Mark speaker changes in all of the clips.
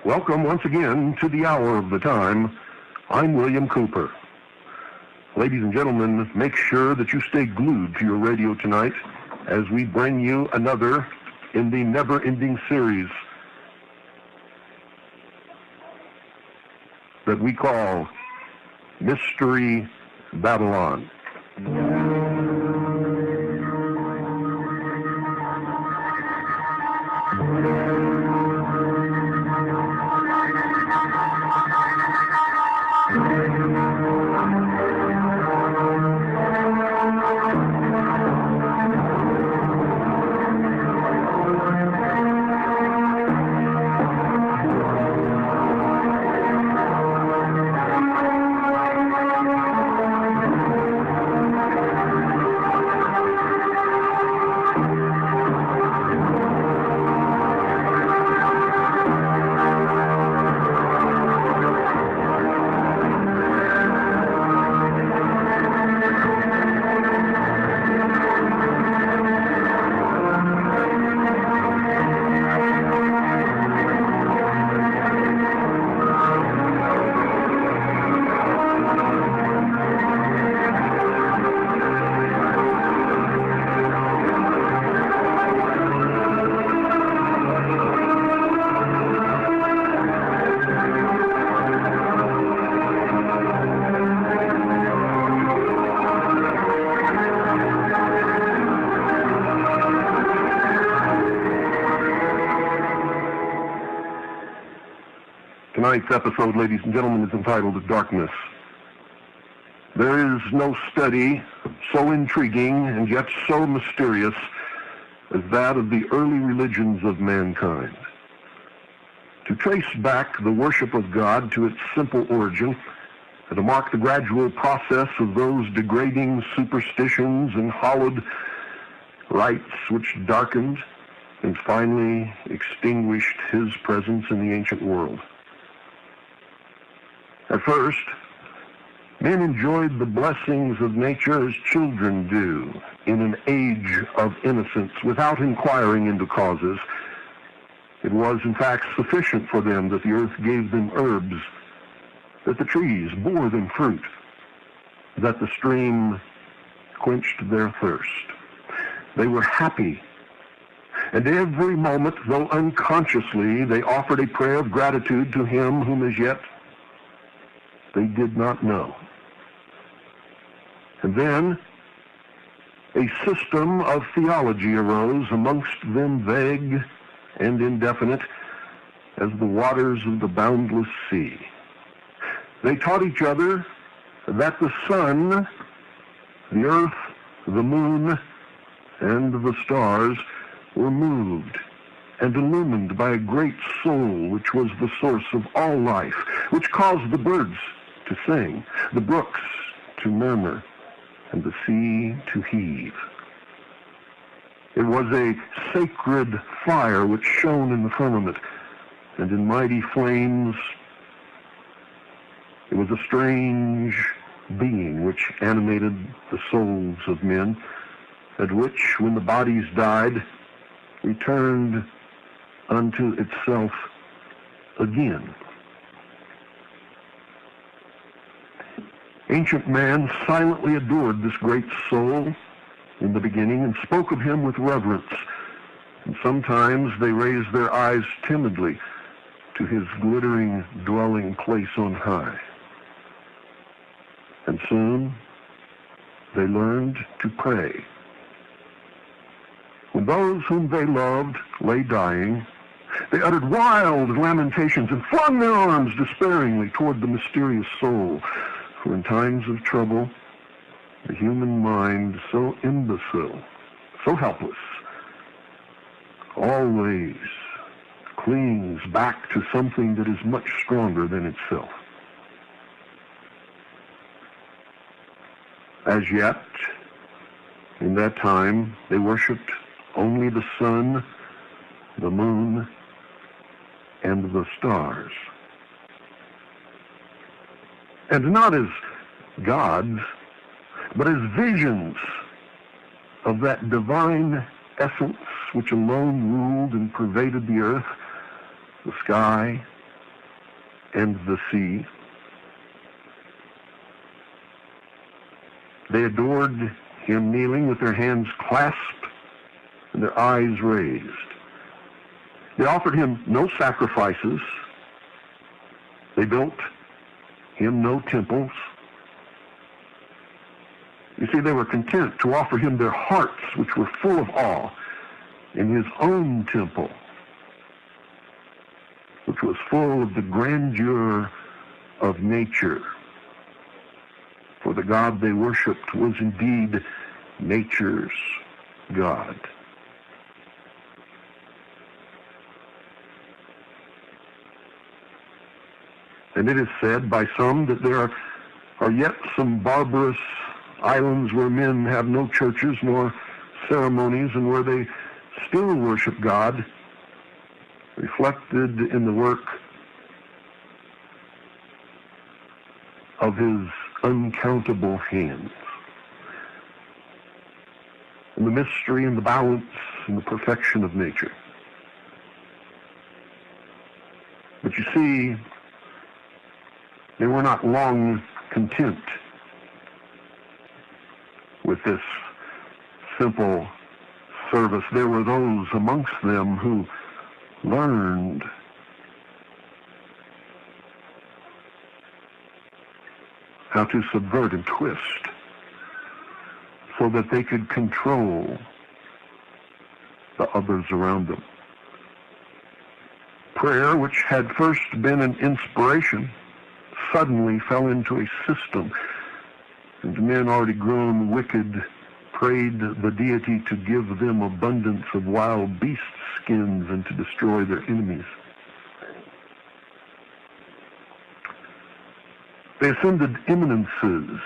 Speaker 1: Welcome once again to the hour of the time. I'm William Cooper. Ladies and gentlemen, make sure that you stay glued to your radio tonight as we bring you another in the never-ending series that we call Mystery Babylon. Tonight's episode, ladies and gentlemen, is entitled Darkness. There is no study so intriguing and yet so mysterious as that of the early religions of mankind. To trace back the worship of God to its simple origin, and to mark the gradual process of those degrading superstitions and hallowed rites which darkened and finally extinguished his presence in the ancient world. At first, men enjoyed the blessings of nature as children do in an age of innocence without inquiring into causes. It was, in fact, sufficient for them that the earth gave them herbs, that the trees bore them fruit, that the stream quenched their thirst. They were happy, and every moment, though unconsciously, they offered a prayer of gratitude to him whom as yet they did not know. And then a system of theology arose, amongst them vague and indefinite as the waters of the boundless sea. They taught each other that the sun, the earth, the moon, and the stars were moved and illumined by a great soul which was the source of all life, which caused the birds to sing, the brooks to murmur, and the sea to heave. It was a sacred fire which shone in the firmament, and in mighty flames it was a strange being which animated the souls of men, and which, when the bodies died, returned unto itself again. Ancient man silently adored this great soul in the beginning and spoke of him with reverence, and sometimes they raised their eyes timidly to his glittering dwelling place on high. And soon they learned to pray. When those whom they loved lay dying, they uttered wild lamentations and flung their arms despairingly toward the mysterious soul. For in times of trouble, the human mind, so imbecile, so helpless, always clings back to something that is much stronger than itself. As yet, in that time, they worshipped only the sun, the moon, and the stars. And not as gods, but as visions of that divine essence which alone ruled and pervaded the earth, the sky, and the sea. They adored him kneeling with their hands clasped and their eyes raised. They offered him no sacrifices. They built him no temples. You see, they were content to offer him their hearts, which were full of awe, in his own temple, which was full of the grandeur of nature. For the God they worshipped was indeed nature's God. And it is said by some that there are yet some barbarous islands where men have no churches nor ceremonies, and where they still worship God, reflected in the work of his uncountable hands, and the mystery and the balance and the perfection of nature. But you see, they were not long content with this simple service. There were those amongst them who learned how to subvert and twist so that they could control the others around them. Prayer, which had first been an inspiration, suddenly fell into a system, and men already grown wicked prayed the deity to give them abundance of wild beast skins and to destroy their enemies. They ascended eminences,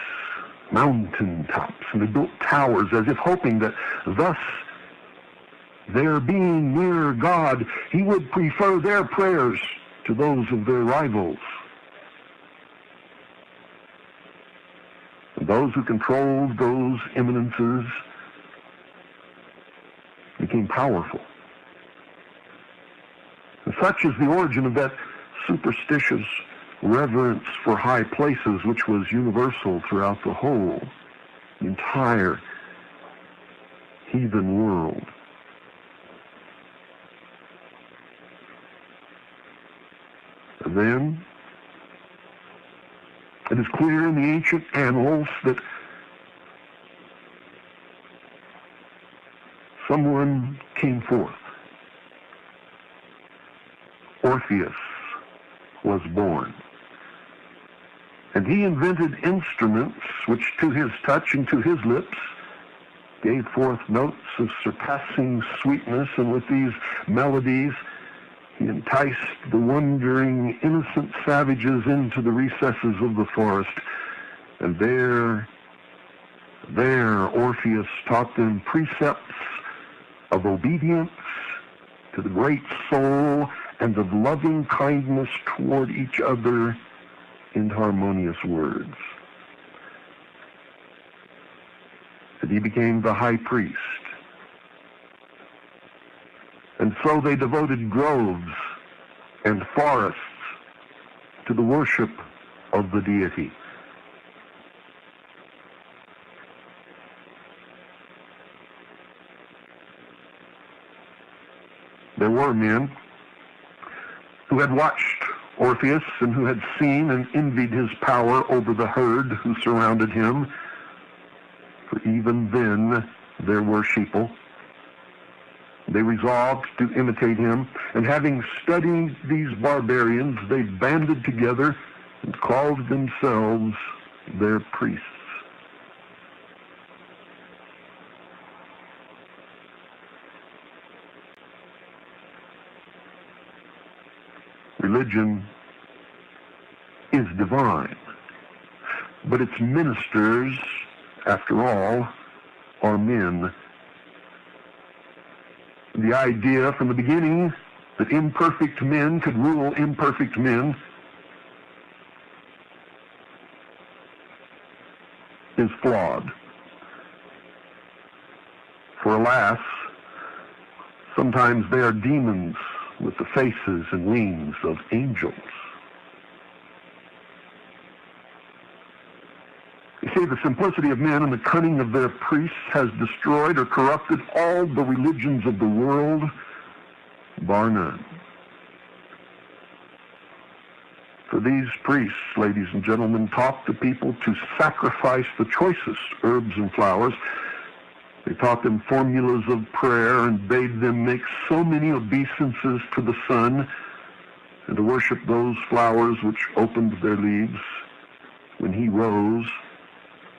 Speaker 1: mountain tops, and they built towers as if hoping that thus, their being near God, he would prefer their prayers to those of their rivals. And those who controlled those eminences became powerful. And such is the origin of that superstitious reverence for high places, which was universal throughout the whole, the entire heathen world. And then, it is clear in the ancient annals that someone came forth. Orpheus was born. And he invented instruments which to his touch and to his lips gave forth notes of surpassing sweetness, and with these melodies he enticed the wondering, innocent savages into the recesses of the forest. And there Orpheus taught them precepts of obedience to the great soul and of loving kindness toward each other in harmonious words. And he became the high priest. And so they devoted groves and forests to the worship of the deity. There were men who had watched Orpheus and who had seen and envied his power over the herd who surrounded him. For even then there were sheeple. They resolved to imitate him, and having studied these barbarians, they banded together and called themselves their priests. Religion is divine, but its ministers, after all, are men. The idea from the beginning that imperfect men could rule imperfect men is flawed. For alas, sometimes they are demons with the faces and wings of angels. You see, the simplicity of men and the cunning of their priests has destroyed or corrupted all the religions of the world, bar none. For these priests, ladies and gentlemen, taught the people to sacrifice the choicest herbs and flowers. They taught them formulas of prayer and bade them make so many obeisances to the sun and to worship those flowers which opened their leaves when he rose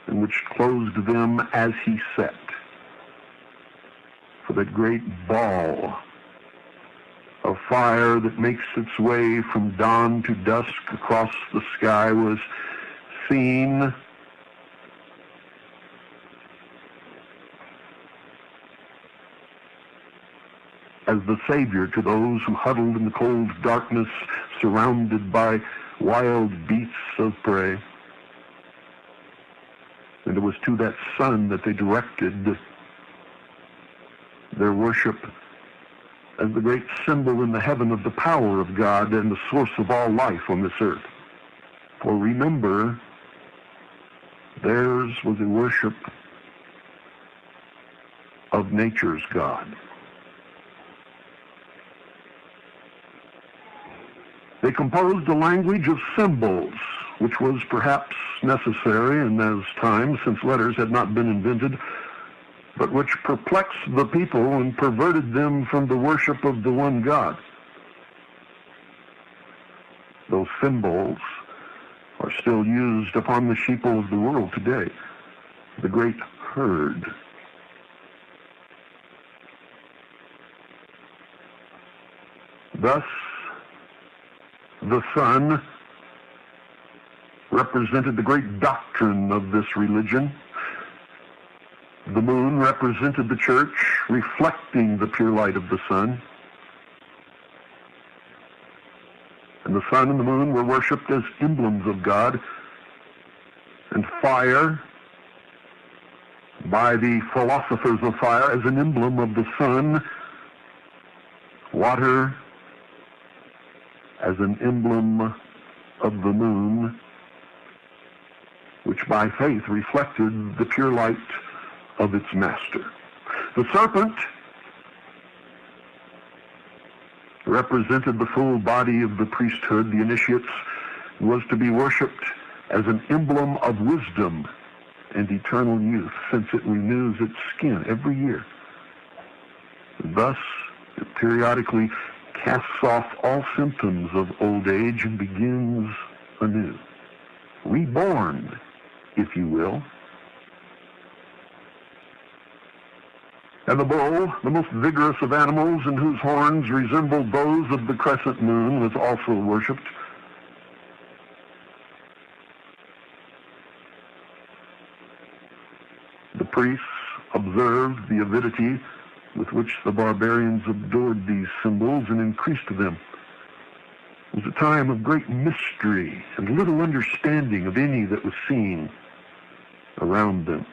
Speaker 1: and which closed them as he set. For that great ball of fire that makes its way from dawn to dusk across the sky was seen as the Savior to those who huddled in the cold darkness surrounded by wild beasts of prey. And it was to that sun that they directed their worship as the great symbol in the heaven of the power of God and the source of all life on this earth. For remember, theirs was a worship of nature's God. They composed a language of symbols, which was perhaps necessary in those times since letters had not been invented, but which perplexed the people and perverted them from the worship of the one God. Those symbols are still used upon the sheeple of the world today. The great herd. Thus, the sun represented the great doctrine of this religion. The moon represented the church, reflecting the pure light of the sun. And the sun and the moon were worshipped as emblems of God. And fire, by the philosophers of fire, as an emblem of the sun. Water, as an emblem of the moon, which by faith reflected the pure light of its master. The serpent represented the full body of the priesthood, the initiates, was to be worshipped as an emblem of wisdom and eternal youth, since it renews its skin every year. Thus, it periodically casts off all symptoms of old age and begins anew. Reborn, if you will. And the bull, the most vigorous of animals and whose horns resembled those of the crescent moon, was also worshipped. The priests observed the avidity with which the barbarians adored these symbols and increased them. It was a time of great mystery and little understanding of any that was seen around them.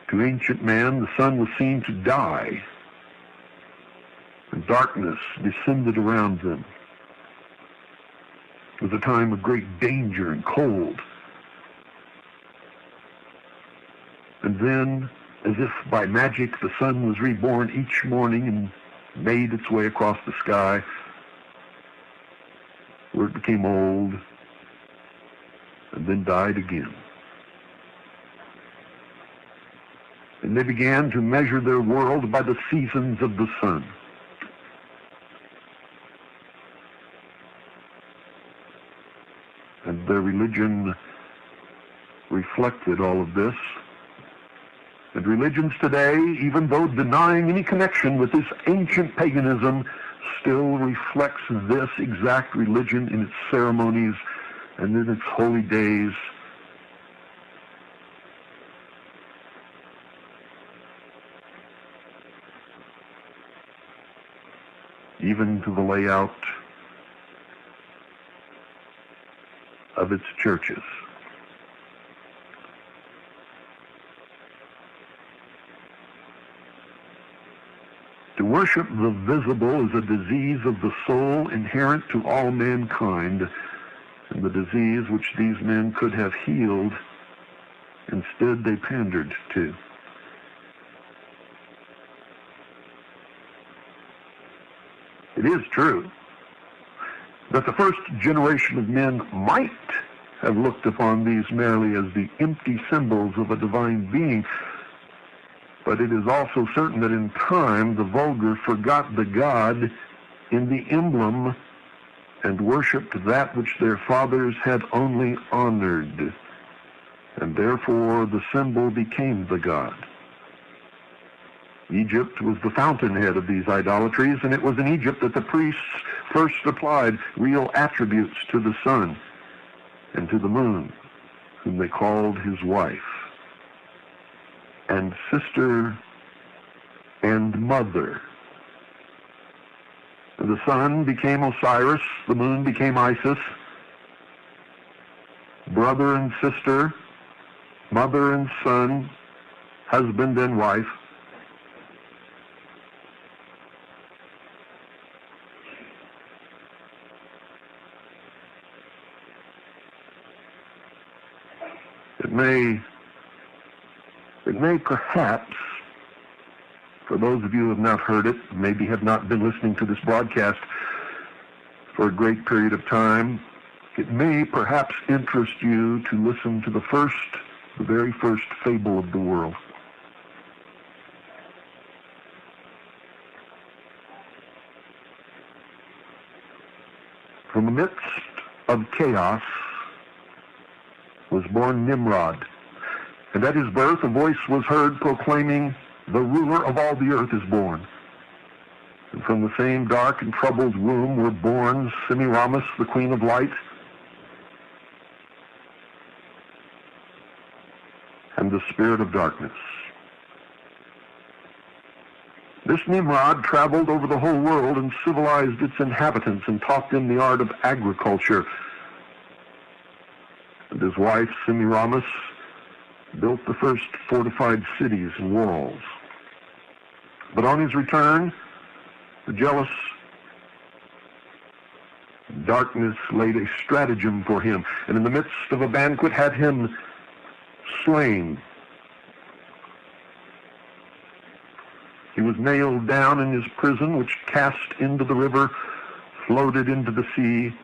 Speaker 1: To ancient man, the sun was seen to die, and darkness descended around them. It was a time of great danger and cold. And then, as if by magic, the sun was reborn each morning and made its way across the sky, where it became old and then died again. And they began to measure their world by the seasons of the sun. And their religion reflected all of this. And religions today, even though denying any connection with this ancient paganism, still reflects this exact religion in its ceremonies and in its holy days. Even to the layout of its churches. To worship the visible is a disease of the soul inherent to all mankind, and the disease which these men could have healed, instead they pandered to. It is true that the first generation of men might have looked upon these merely as the empty symbols of a divine being, but it is also certain that in time the vulgar forgot the God in the emblem and worshipped that which their fathers had only honored, and therefore the symbol became the God. Egypt was the fountainhead of these idolatries, and it was in Egypt that the priests first applied real attributes to the sun and to the moon, whom they called his wife, and sister and mother. The sun became Osiris, the moon became Isis, brother and sister, mother and son, husband and wife. It may perhaps, for those of you who have not heard it, maybe have not been listening to this broadcast for a great period of time, it may perhaps interest you to listen to the very first fable of the world. From the midst of chaos was born Nimrod, and at his birth a voice was heard proclaiming, "The ruler of all the earth is born." And from the same dark and troubled womb were born Semiramis, the queen of light, and the spirit of darkness. This Nimrod traveled over the whole world and civilized its inhabitants and taught them the art of agriculture. And his wife, Semiramis, built the first fortified cities and walls. But on his return, the jealous darkness laid a stratagem for him, and in the midst of a banquet had him slain. He was nailed down in his prison, which cast into the river, floated into the sea,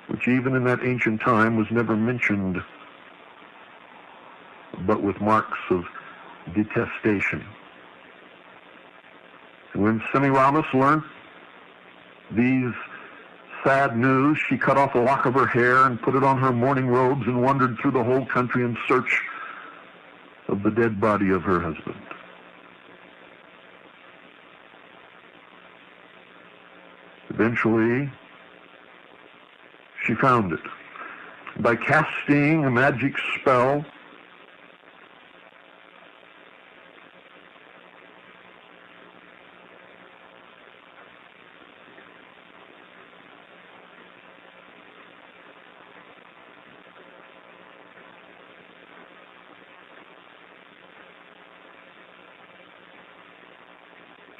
Speaker 1: which even in that ancient time was never mentioned, but with marks of detestation. And when Semiramis learned these sad news, she cut off a lock of her hair and put it on her mourning robes and wandered through the whole country in search of the dead body of her husband. Eventually, she found it. By casting a magic spell,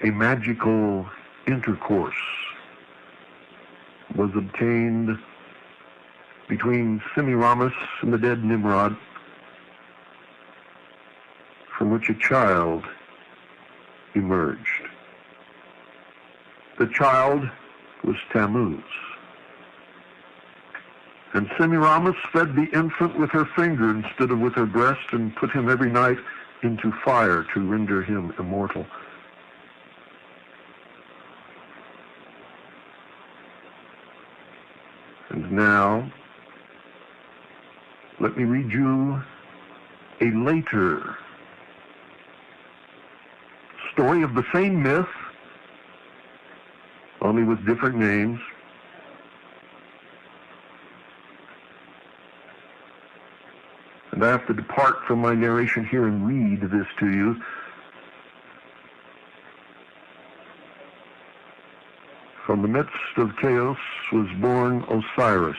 Speaker 1: a magical intercourse was obtained between Semiramis and the dead Nimrod, from which a child emerged. The child was Tammuz. And Semiramis fed the infant with her finger instead of with her breast, and put him every night into fire to render him immortal. And now, let me read you a later story of the same myth, only with different names. And I have to depart from my narration here and read this to you. From the midst of chaos was born Osiris.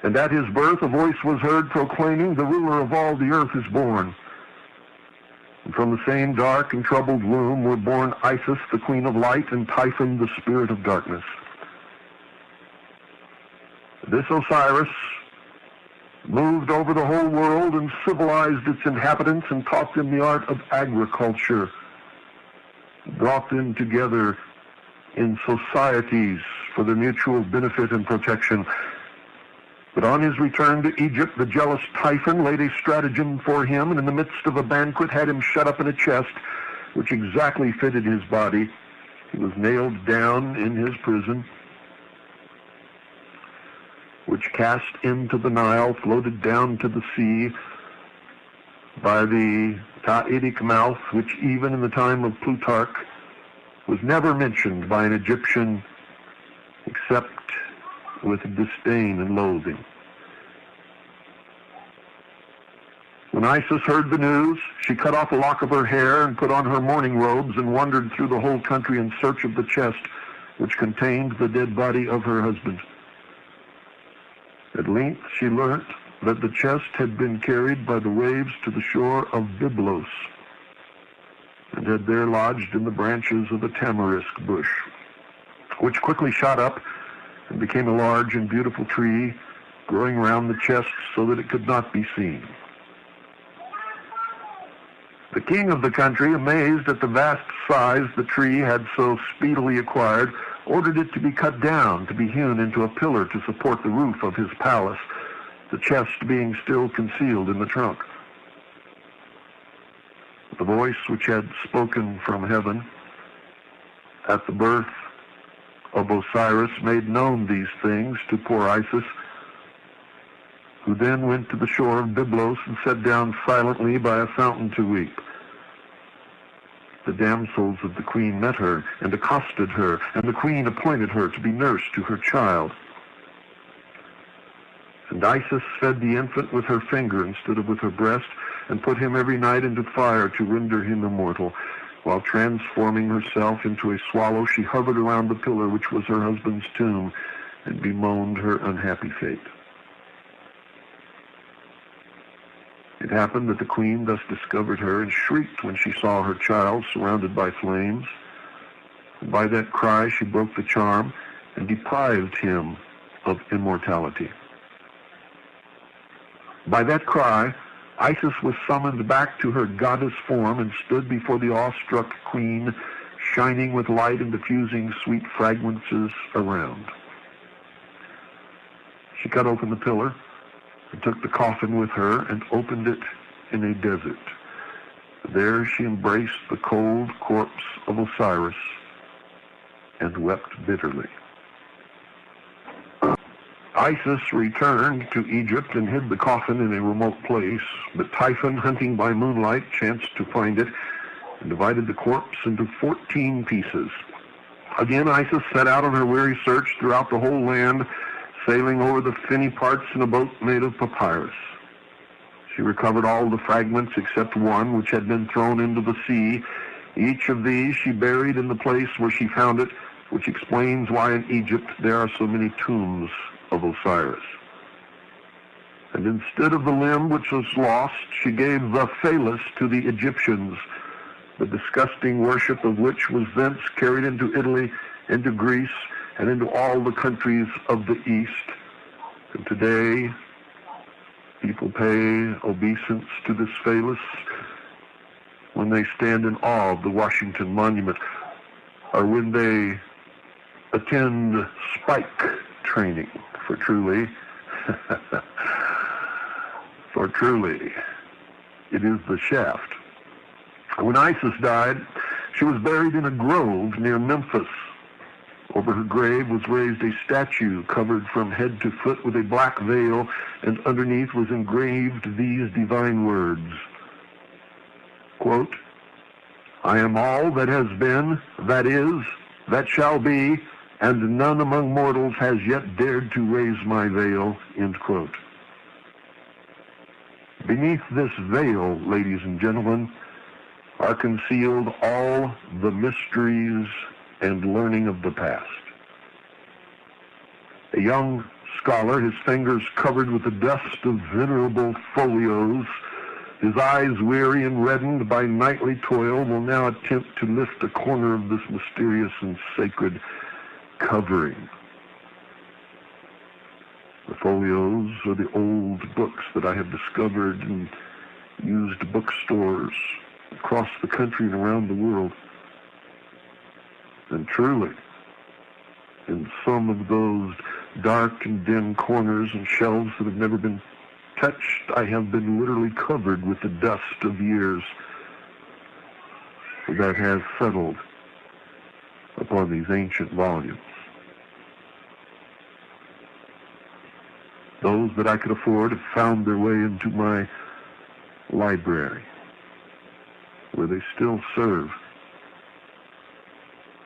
Speaker 1: And at his birth a voice was heard proclaiming, "The ruler of all the earth is born." And from the same dark and troubled womb were born Isis, the queen of light, and Typhon, the spirit of darkness. This Osiris moved over the whole world and civilized its inhabitants and taught them the art of agriculture, brought them together in societies for their mutual benefit and protection. But on his return to Egypt, the jealous Typhon laid a stratagem for him, and in the midst of a banquet had him shut up in a chest which exactly fitted his body. He was nailed down in his prison, which cast into the Nile, floated down to the sea by the Ta'itic mouth, which even in the time of Plutarch was never mentioned by an Egyptian except with disdain and loathing. When Isis heard the news, she cut off a lock of her hair and put on her mourning robes and wandered through the whole country in search of the chest which contained the dead body of her husband. At length she learnt that the chest had been carried by the waves to the shore of Byblos and had there lodged in the branches of a tamarisk bush, which quickly shot up and became a large and beautiful tree, growing round the chest so that it could not be seen. The king of the country, amazed at the vast size the tree had so speedily acquired, ordered it to be cut down, to be hewn into a pillar to support the roof of his palace, the chest being still concealed in the trunk. The voice which had spoken from heaven at the birth of Osiris made known these things to poor Isis, who then went to the shore of Byblos and sat down silently by a fountain to weep. The damsels of the queen met her and accosted her, and the queen appointed her to be nurse to her child. And Isis fed the infant with her finger instead of with her breast, and put him every night into fire to render him immortal. While transforming herself into a swallow, she hovered around the pillar which was her husband's tomb, and bemoaned her unhappy fate. It happened that the queen thus discovered her, and shrieked when she saw her child surrounded by flames. And by that cry she broke the charm, and deprived him of immortality. By that cry, Isis was summoned back to her goddess form and stood before the awestruck queen, shining with light and diffusing sweet fragrances around. She cut open the pillar and took the coffin with her and opened it in a desert. There she embraced the cold corpse of Osiris and wept bitterly. Isis returned to Egypt and hid the coffin in a remote place, but Typhon, hunting by moonlight, chanced to find it and divided the corpse into 14 pieces. Again Isis set out on her weary search throughout the whole land, sailing over the finny parts in a boat made of papyrus. She recovered all the fragments except one which had been thrown into the sea. Each of these she buried in the place where she found it, which explains why in Egypt there are so many tombs of Osiris. And instead of the limb which was lost, she gave the phallus to the Egyptians, the disgusting worship of which was thence carried into Italy, into Greece, and into all the countries of the East. And today, people pay obeisance to this phallus when they stand in awe of the Washington Monument, or when they attend spike training, for truly, it is the shaft. When Isis died, she was buried in a grove near Memphis. Over her grave was raised a statue covered from head to foot with a black veil, and underneath was engraved these divine words, quote, "I am all that has been, that is, that shall be, and none among mortals has yet dared to raise my veil," end quote. Beneath this veil, ladies and gentlemen, are concealed all the mysteries and learning of the past. A young scholar, his fingers covered with the dust of venerable folios, his eyes weary and reddened by nightly toil, will now attempt to lift a corner of this mysterious and sacred covering. The folios are the old books that I have discovered in used bookstores across the country and around the world. And truly, in some of those dark and dim corners and shelves that have never been touched, I have been literally covered with the dust of years that has settled upon these ancient volumes. Those that I could afford have found their way into my library, where they still serve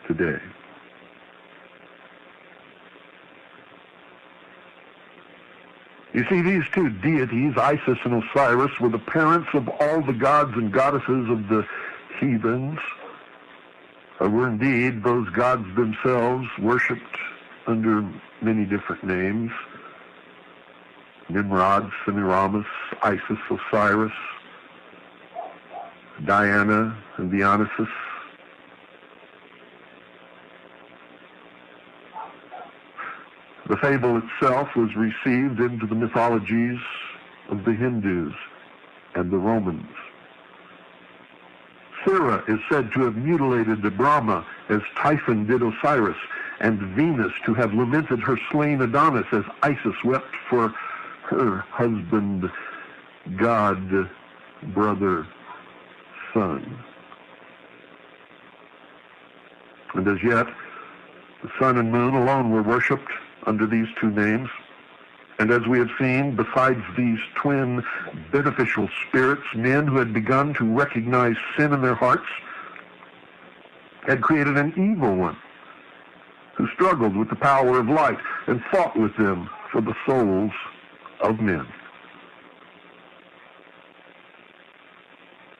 Speaker 1: today. You see, these two deities, Isis and Osiris, were the parents of all the gods and goddesses of the heathens, or were indeed those gods themselves, worshipped under many different names. Nimrod, Semiramis, Isis, Osiris, Diana, and Dionysus. The fable itself was received into the mythologies of the Hindus and the Romans. Sira is said to have mutilated Brahma as Typhon did Osiris, and Venus to have lamented her slain Adonis as Isis wept for her husband, god, brother, son. And as yet, the sun and moon alone were worshipped under these two names. And as we have seen, besides these twin beneficial spirits, men who had begun to recognize sin in their hearts had created an evil one who struggled with the power of light and fought with them for the souls of men.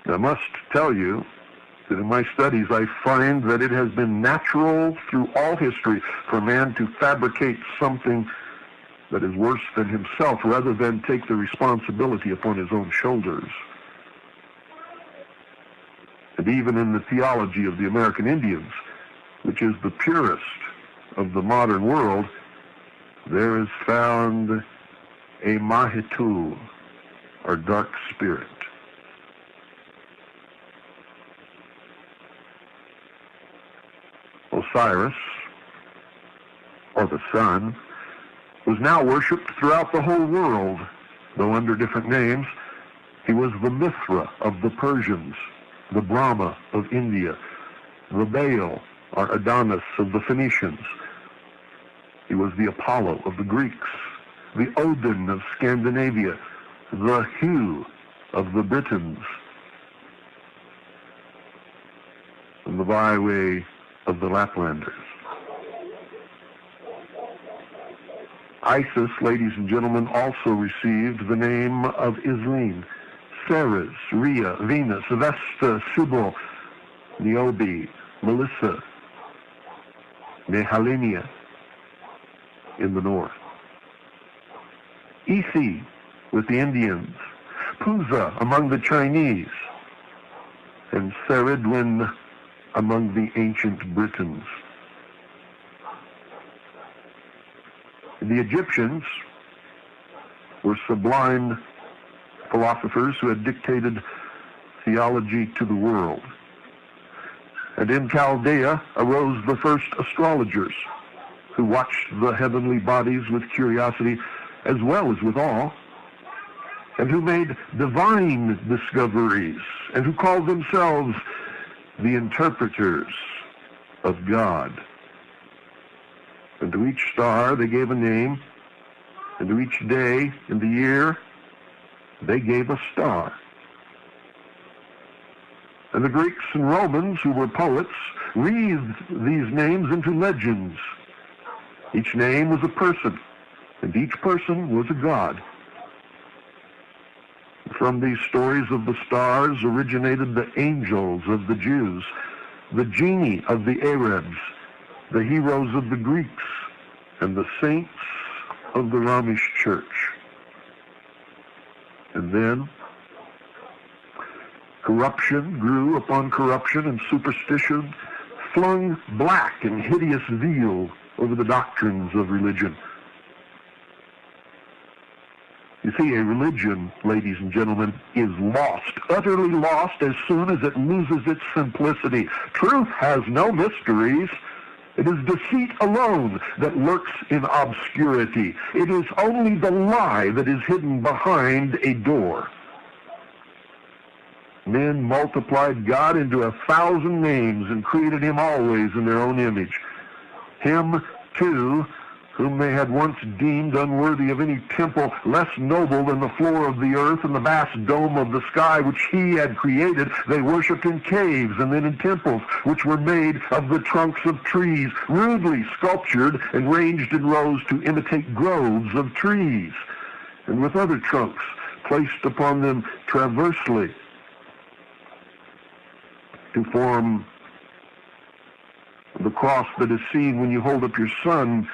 Speaker 1: I must tell you that in my studies I find that it has been natural through all history for man to fabricate something that is worse than himself rather than take the responsibility upon his own shoulders. And even in the theology of the American Indians, which is the purest of the modern world, there is found a Mahitu, or dark spirit. Osiris, or the sun, was now worshipped throughout the whole world, though under different names. He was the Mithra of the Persians, the Brahma of India, the Baal, or Adonis, of the Phoenicians. He was the Apollo of the Greeks, the Odin of Scandinavia, the Hu of the Britons, and the Vaiwe of the Laplanders. Isis, ladies and gentlemen, also received the name of Isline, Ceres, Rhea, Venus, Vesta, Cybele, Niobe, Melissa, Nehalennia in the north, Ithi with the Indians, Puza among the Chinese, and Ceridwen among the ancient Britons. The Egyptians were sublime philosophers who had dictated theology to the world. And in Chaldea arose the first astrologers who watched the heavenly bodies with curiosity as well as with awe, and who made divine discoveries, and who called themselves the interpreters of God. And to each star they gave a name, and to each day in the year they gave a star. And the Greeks and Romans, who were poets, wreathed these names into legends. Each name was a person, and each person was a god. From these stories of the stars originated the angels of the Jews, the genii of the Arabs, the heroes of the Greeks and the saints of the Romish Church. And then corruption grew upon corruption, and superstition flung black and hideous veil over the doctrines of religion. You see, a religion, ladies and gentlemen, is lost, utterly lost, as soon as it loses its simplicity. Truth has no mysteries. It is deceit alone that lurks in obscurity. It is only the lie that is hidden behind a door. Men multiplied God into 1,000 names and created him always in their own image. Him, too, whom they had once deemed unworthy of any temple, less noble than the floor of the earth and the vast dome of the sky which he had created, they worshipped in caves and then in temples, which were made of the trunks of trees, rudely sculptured and ranged in rows to imitate groves of trees, and with other trunks placed upon them transversely to form the cross that is seen when you hold up your son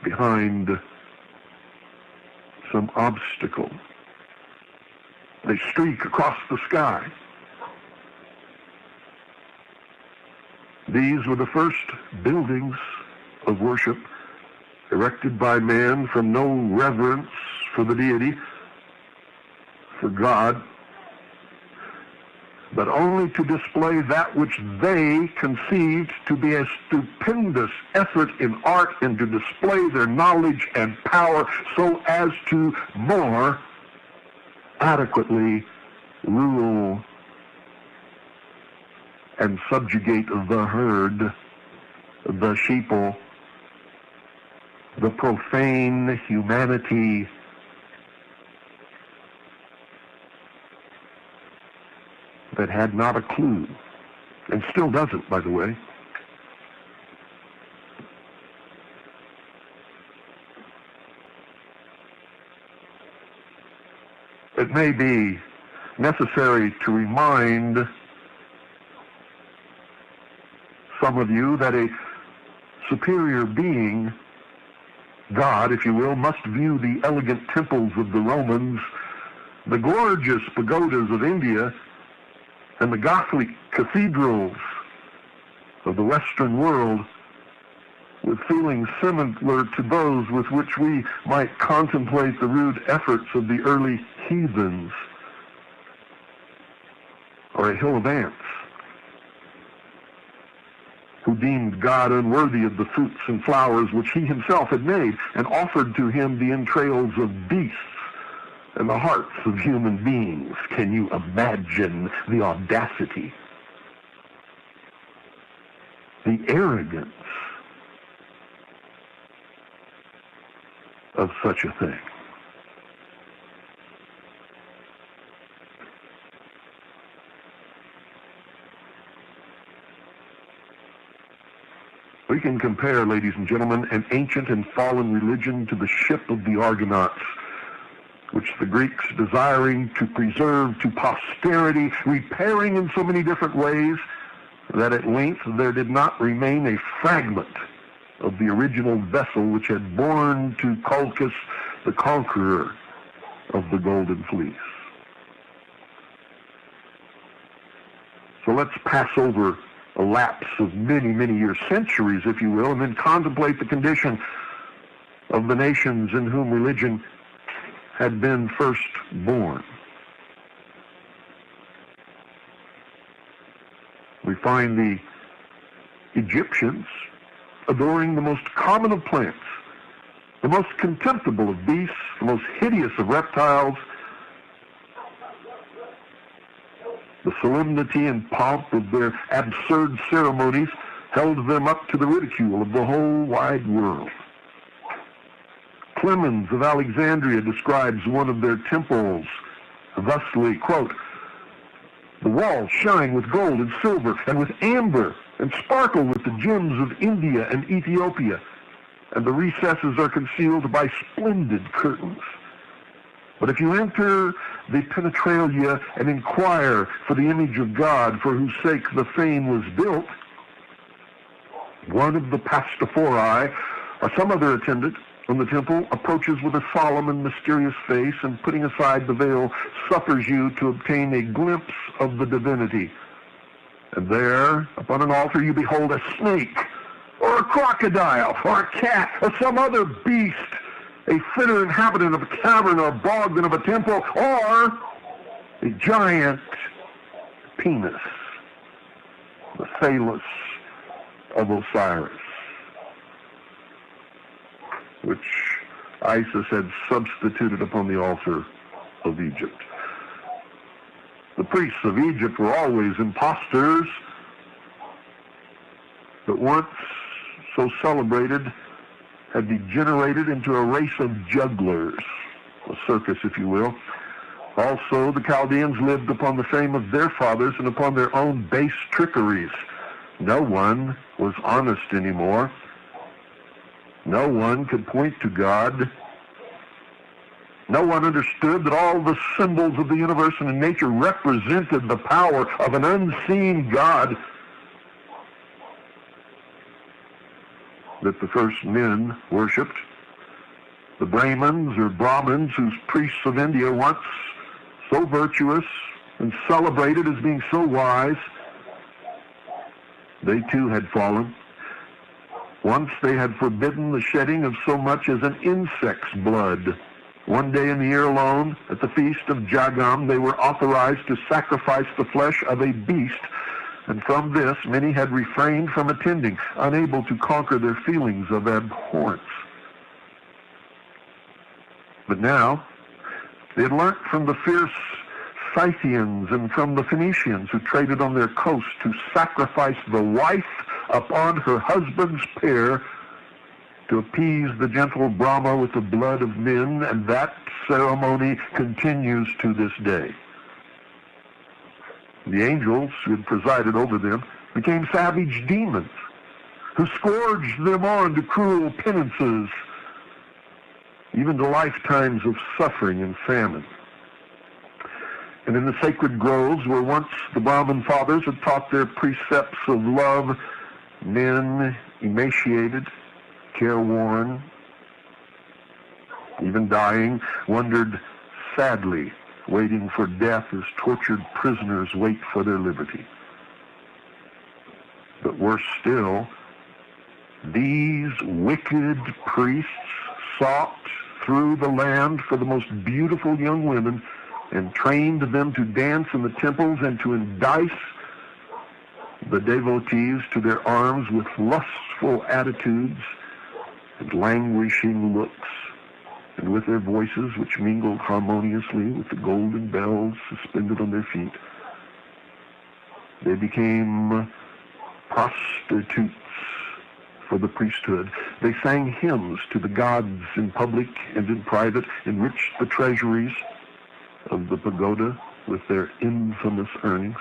Speaker 1: behind some obstacle. They streak across the sky. These were the first buildings of worship erected by man from no reverence for the deity, for God, but only to display that which they conceived to be a stupendous effort in art, and to display their knowledge and power so as to more adequately rule and subjugate the herd, the sheeple, the profane humanity that had not a clue, and still doesn't, by the way. It may be necessary to remind some of you that a superior being, God, if you will, must view the elegant temples of the Romans, the gorgeous pagodas of India, and the Gothic cathedrals of the Western world with feelings similar to those with which we might contemplate the rude efforts of the early heathens, or a hill of ants, who deemed God unworthy of the fruits and flowers which he himself had made, and offered to him the entrails of beasts and the hearts of human beings. Can you imagine the audacity, the arrogance of such a thing? We can compare, ladies and gentlemen, an ancient and fallen religion to the ship of the Argonauts, which the Greeks, desiring to preserve to posterity, repairing in so many different ways, that at length there did not remain a fragment of the original vessel which had borne to Colchis, the conqueror of the Golden Fleece. So let's pass over a lapse of many, many years, centuries, if you will, and then contemplate the condition of the nations in whom religion had been first born. We find the Egyptians adoring the most common of plants, the most contemptible of beasts, the most hideous of reptiles. The solemnity and pomp of their absurd ceremonies held them up to the ridicule of the whole wide world. Clemens of Alexandria describes one of their temples thusly, quote, "The walls shine with gold and silver and with amber and sparkle with the gems of India and Ethiopia, and the recesses are concealed by splendid curtains. But if you enter the penetralia and inquire for the image of God for whose sake the fane was built, one of the pastophori or some other attendant on the temple approaches with a solemn and mysterious face, and putting aside the veil, suffers you to obtain a glimpse of the divinity. And there, upon an altar, you behold a snake, or a crocodile, or a cat, or some other beast, a fitter inhabitant of a cavern or bog than of a temple, or a giant penis, the phallus of Osiris, which Isis had substituted upon the altar of Egypt. The priests of Egypt were always impostors, but once so celebrated had degenerated into a race of jugglers, a circus, if you will. Also, the Chaldeans lived upon the fame of their fathers and upon their own base trickeries. No one was honest anymore. No one could point to God. No one understood that all the symbols of the universe and in nature represented the power of an unseen God that the first men worshipped. The Brahmins or Brahmins, whose priests of India once so virtuous and celebrated as being so wise, they too had fallen. Once they had forbidden the shedding of so much as an insect's blood. One day in the year alone, at the feast of Jagam, they were authorized to sacrifice the flesh of a beast, and from this many had refrained from attending, unable to conquer their feelings of abhorrence. But now, they had learnt from the fierce Scythians and from the Phoenicians who traded on their coast to sacrifice the wife upon her husband's pair to appease the gentle Brahma with the blood of men, and that ceremony continues to this day. The angels who had presided over them became savage demons who scourged them on to cruel penances, even to lifetimes of suffering and famine. And in the sacred groves where once the Brahmin fathers had taught their precepts of love, men emaciated, careworn, even dying, wandered sadly, waiting for death as tortured prisoners wait for their liberty. But worse still, these wicked priests sought through the land for the most beautiful young women and trained them to dance in the temples and to entice the devotees to their arms with lustful attitudes and languishing looks, and with their voices which mingled harmoniously with the golden bells suspended on their feet. They became prostitutes for the priesthood. They sang hymns to the gods in public and in private, enriched the treasuries of the pagoda with their infamous earnings.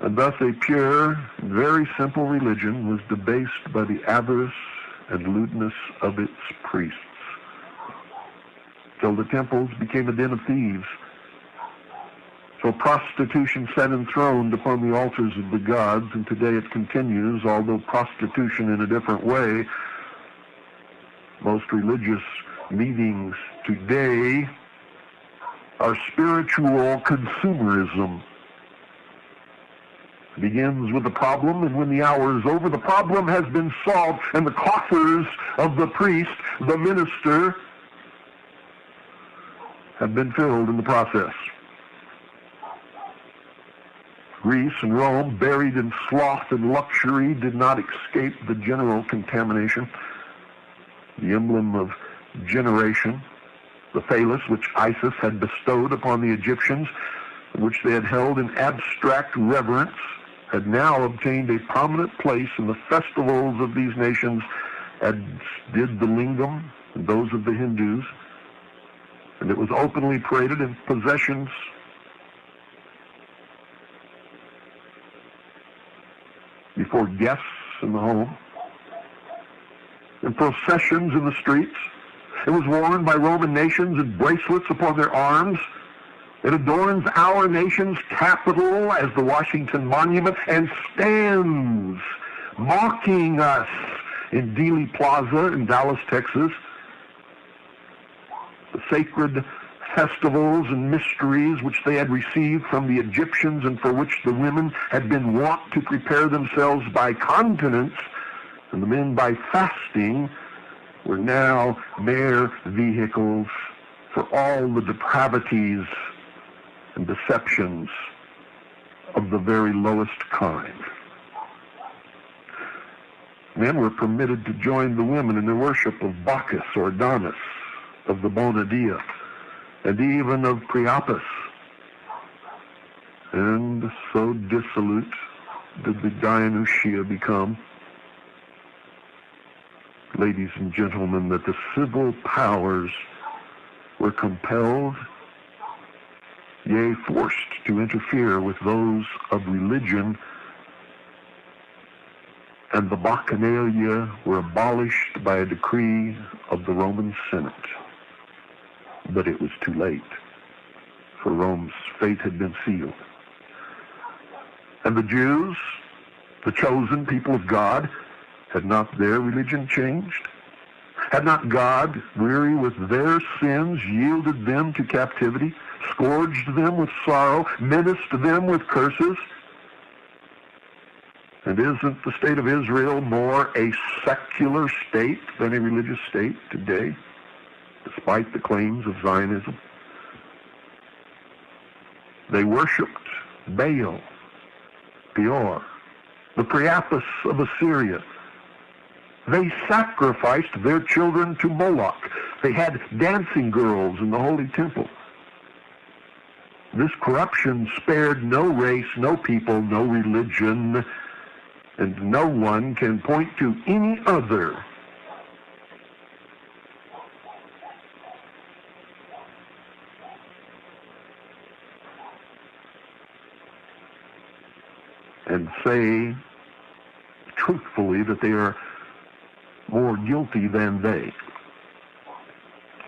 Speaker 1: And thus a pure, very simple religion was debased by the avarice and lewdness of its priests, till the temples became a den of thieves. So prostitution sat enthroned upon the altars of the gods, and today it continues, although prostitution in a different way. Most religious meetings today are spiritual consumerism. It begins with a problem, and when the hour is over, the problem has been solved, and the coffers of the priest, the minister, have been filled in the process. Greece and Rome, buried in sloth and luxury, did not escape the general contamination. The emblem of generation, the phallus which Isis had bestowed upon the Egyptians, which they had held in abstract reverence, had now obtained a prominent place in the festivals of these nations, as did the lingam and those of the Hindus, and it was openly paraded in possessions before guests in the home, in processions in the streets, It was worn by Roman nations in bracelets upon their arms. It adorns our nation's capital as the Washington Monument and stands mocking us in Dealey Plaza in Dallas, Texas. The sacred festivals and mysteries which they had received from the Egyptians and for which the women had been wont to prepare themselves by continence and the men by fasting were now mere vehicles for all the depravities and deceptions of the very lowest kind. Men were permitted to join the women in their worship of Bacchus or Adonis, of the Bona Dea, and even of Priapus. And so dissolute did the Dionysia become, ladies and gentlemen, that the civil powers were compelled, yea, forced to interfere with those of religion, and the Bacchanalia were abolished by a decree of the Roman Senate. But it was too late, for Rome's fate had been sealed. And the Jews, the chosen people of God, had not their religion changed? Had not God, weary with their sins, yielded them to captivity, scourged them with sorrow, menaced them with curses? And isn't the state of Israel more a secular state than a religious state today, despite the claims of Zionism? They worshipped Baal, Peor, the Priapus of Assyria. They sacrificed their children to Moloch. They had dancing girls in the Holy Temple. This corruption spared no race, no people, no religion, and no one can point to any other and say truthfully that they are more guilty than they.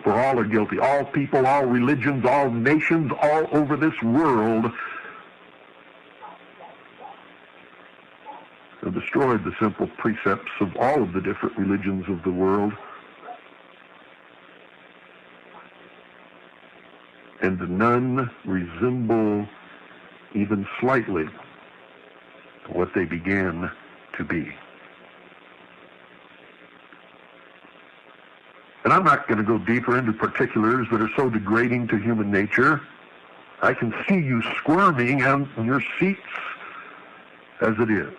Speaker 1: For all are guilty. All people, all religions, all nations, all over this world have destroyed the simple precepts of all of the different religions of the world. And none resemble even slightly what they began to be. And I'm not going to go deeper into particulars that are so degrading to human nature. I can see you squirming in your seats as it is.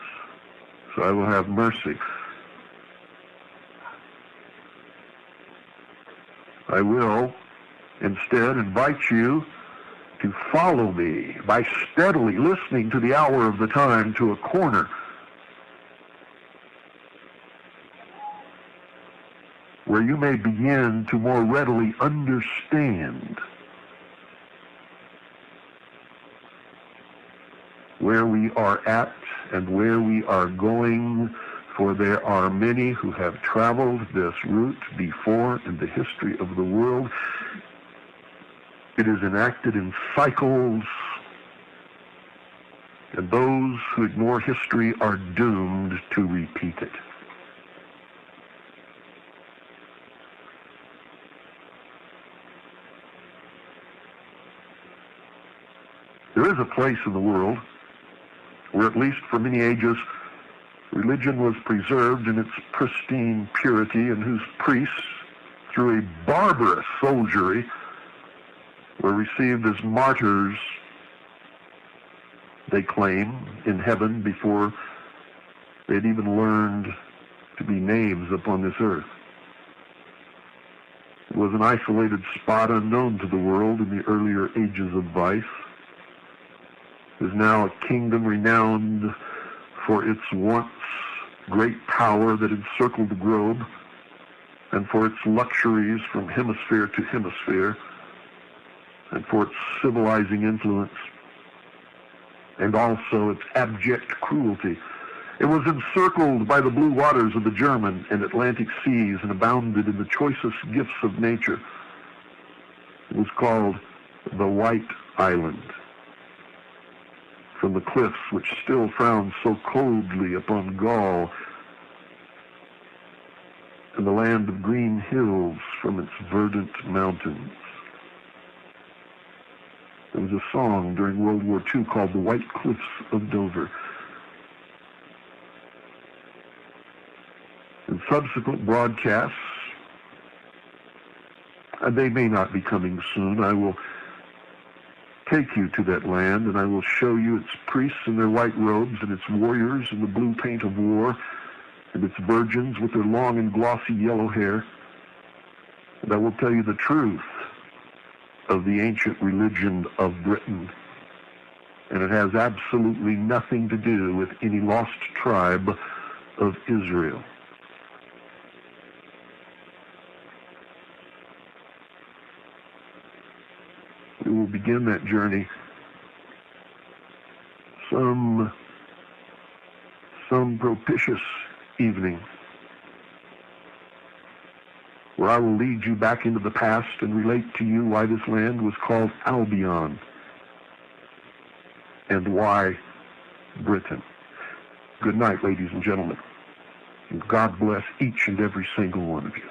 Speaker 1: So I will have mercy. I will instead invite you to follow me by steadily listening to the hour of the time to a corner where you may begin to more readily understand where we are at and where we are going, for there are many who have traveled this route before in the history of the world. It is enacted in cycles, and those who ignore history are doomed to repeat it. There is a place in the world where, at least for many ages, religion was preserved in its pristine purity, and whose priests, through a barbarous soldiery, were received as martyrs, they claim, in heaven before they had even learned to be names upon this earth. It was an isolated spot unknown to the world in the earlier ages of vice. It is now a kingdom renowned for its once great power that encircled the globe, and for its luxuries from hemisphere to hemisphere, and for its civilizing influence, and also its abject cruelty. It was encircled by the blue waters of the German and Atlantic seas and abounded in the choicest gifts of nature. It was called the White Island, from the cliffs which still frown so coldly upon Gaul, and the land of green hills from its verdant mountains. There was a song during World War II called The White Cliffs of Dover. In subsequent broadcasts, and they may not be coming soon, I will take you to that land, and I will show you its priests in their white robes, and its warriors in the blue paint of war, and its virgins with their long and glossy yellow hair. And I will tell you the truth of the ancient religion of Britain, and it has absolutely nothing to do with any lost tribe of Israel. We will begin that journey some propitious evening, where I will lead you back into the past and relate to you why this land was called Albion and why Britain. Good night, ladies and gentlemen, and God bless each and every single one of you.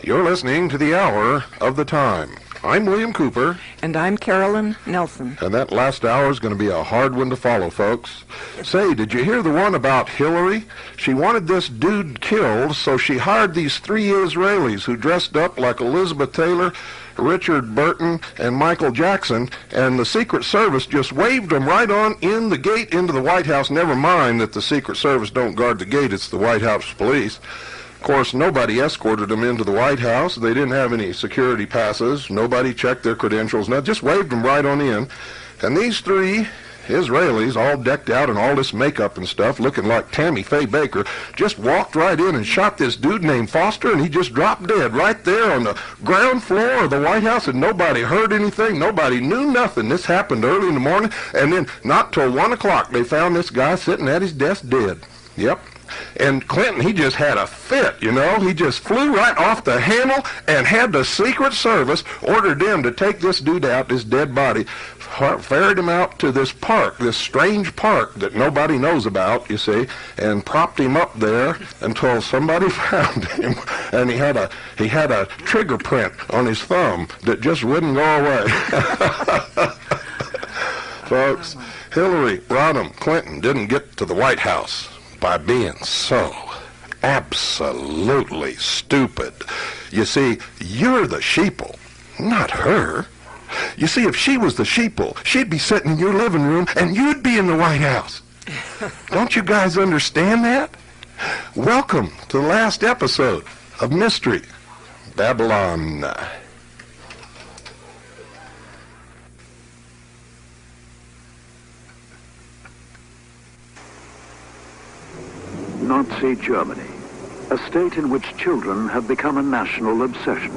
Speaker 2: You're listening to The Hour of the Time. I'm William Cooper.
Speaker 3: And I'm Carolyn Nelson.
Speaker 2: And that last hour is going to be a hard one to follow, folks. Say, did you hear the one about Hillary? She wanted this dude killed, so she hired these 3 Israelis who dressed up like Elizabeth Taylor, Richard Burton, and Michael Jackson, and the Secret Service just waved them right on in the gate into the White House. Never mind that the Secret Service don't guard the gate, it's the White House police. Of course, nobody escorted them into the White House. They didn't have any security passes. Nobody checked their credentials. No, just waved them right on in. And these 3 Israelis, all decked out in all this makeup and stuff, looking like Tammy Faye Baker, just walked right in and shot this dude named Foster, and he just dropped dead right there on the ground floor of the White House, and nobody heard anything. Nobody knew nothing. This happened early in the morning, and then not till 1 o'clock they found this guy sitting at his desk dead. Yep. And Clinton, he just had a fit, you know. He just flew right off the handle and had the Secret Service ordered them to take this dude out, this dead body, ferried him out to this park, this strange park that nobody knows about, you see, and propped him up there until somebody found him. And he had a trigger print on his thumb that just wouldn't go away. Folks, Hillary Rodham Clinton didn't get to the White House by being so absolutely stupid. You see, you're the sheeple. Not her. You see, if she was the sheeple, she'd be sitting in your living room and you'd be in the White House. Don't you guys understand that? Welcome to the last episode of Mystery Babylon.
Speaker 4: Nazi Germany, a state in which children have become a national obsession.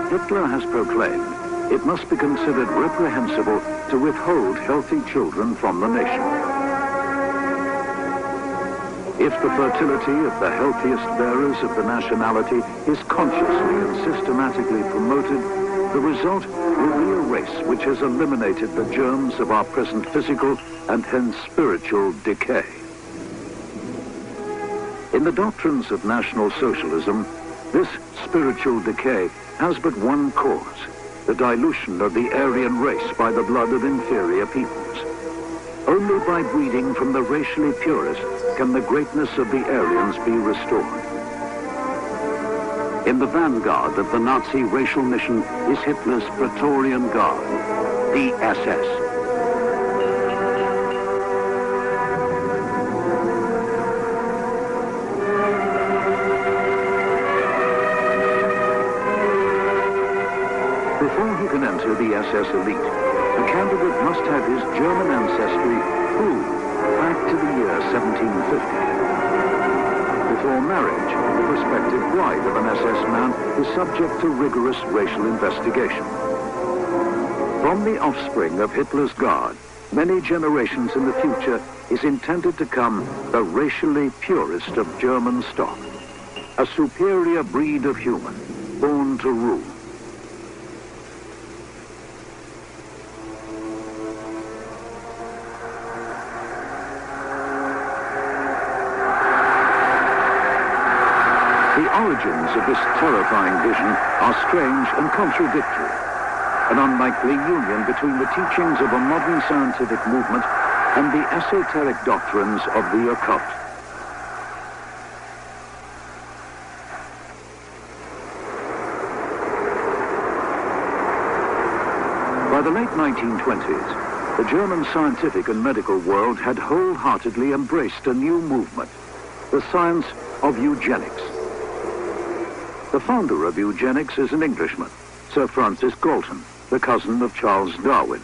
Speaker 4: Hitler has proclaimed it must be considered reprehensible to withhold healthy children from the nation. If the fertility of the healthiest bearers of the nationality is consciously and systematically promoted, the result will be a race which has eliminated the germs of our present physical and hence spiritual decay. In the doctrines of National Socialism, this spiritual decay has but one cause: the dilution of the Aryan race by the blood of inferior peoples. Only by breeding from the racially purest can the greatness of the Aryans be restored. In the vanguard of the Nazi racial mission is Hitler's Praetorian Guard, the SS. Before he can enter the SS elite, the candidate must have his German ancestry proved back to the year 1750. Before marriage, the prospective bride of an SS man is subject to rigorous racial investigation. From the offspring of Hitler's Guard, many generations in the future is intended to come the racially purest of German stock, a superior breed of human, born to rule. The origins of this terrifying vision are strange and contradictory, an unlikely union between the teachings of a modern scientific movement and the esoteric doctrines of the occult. By the late 1920s, the German scientific and medical world had wholeheartedly embraced a new movement, the science of eugenics. The founder of eugenics is an Englishman, Sir Francis Galton, the cousin of Charles Darwin.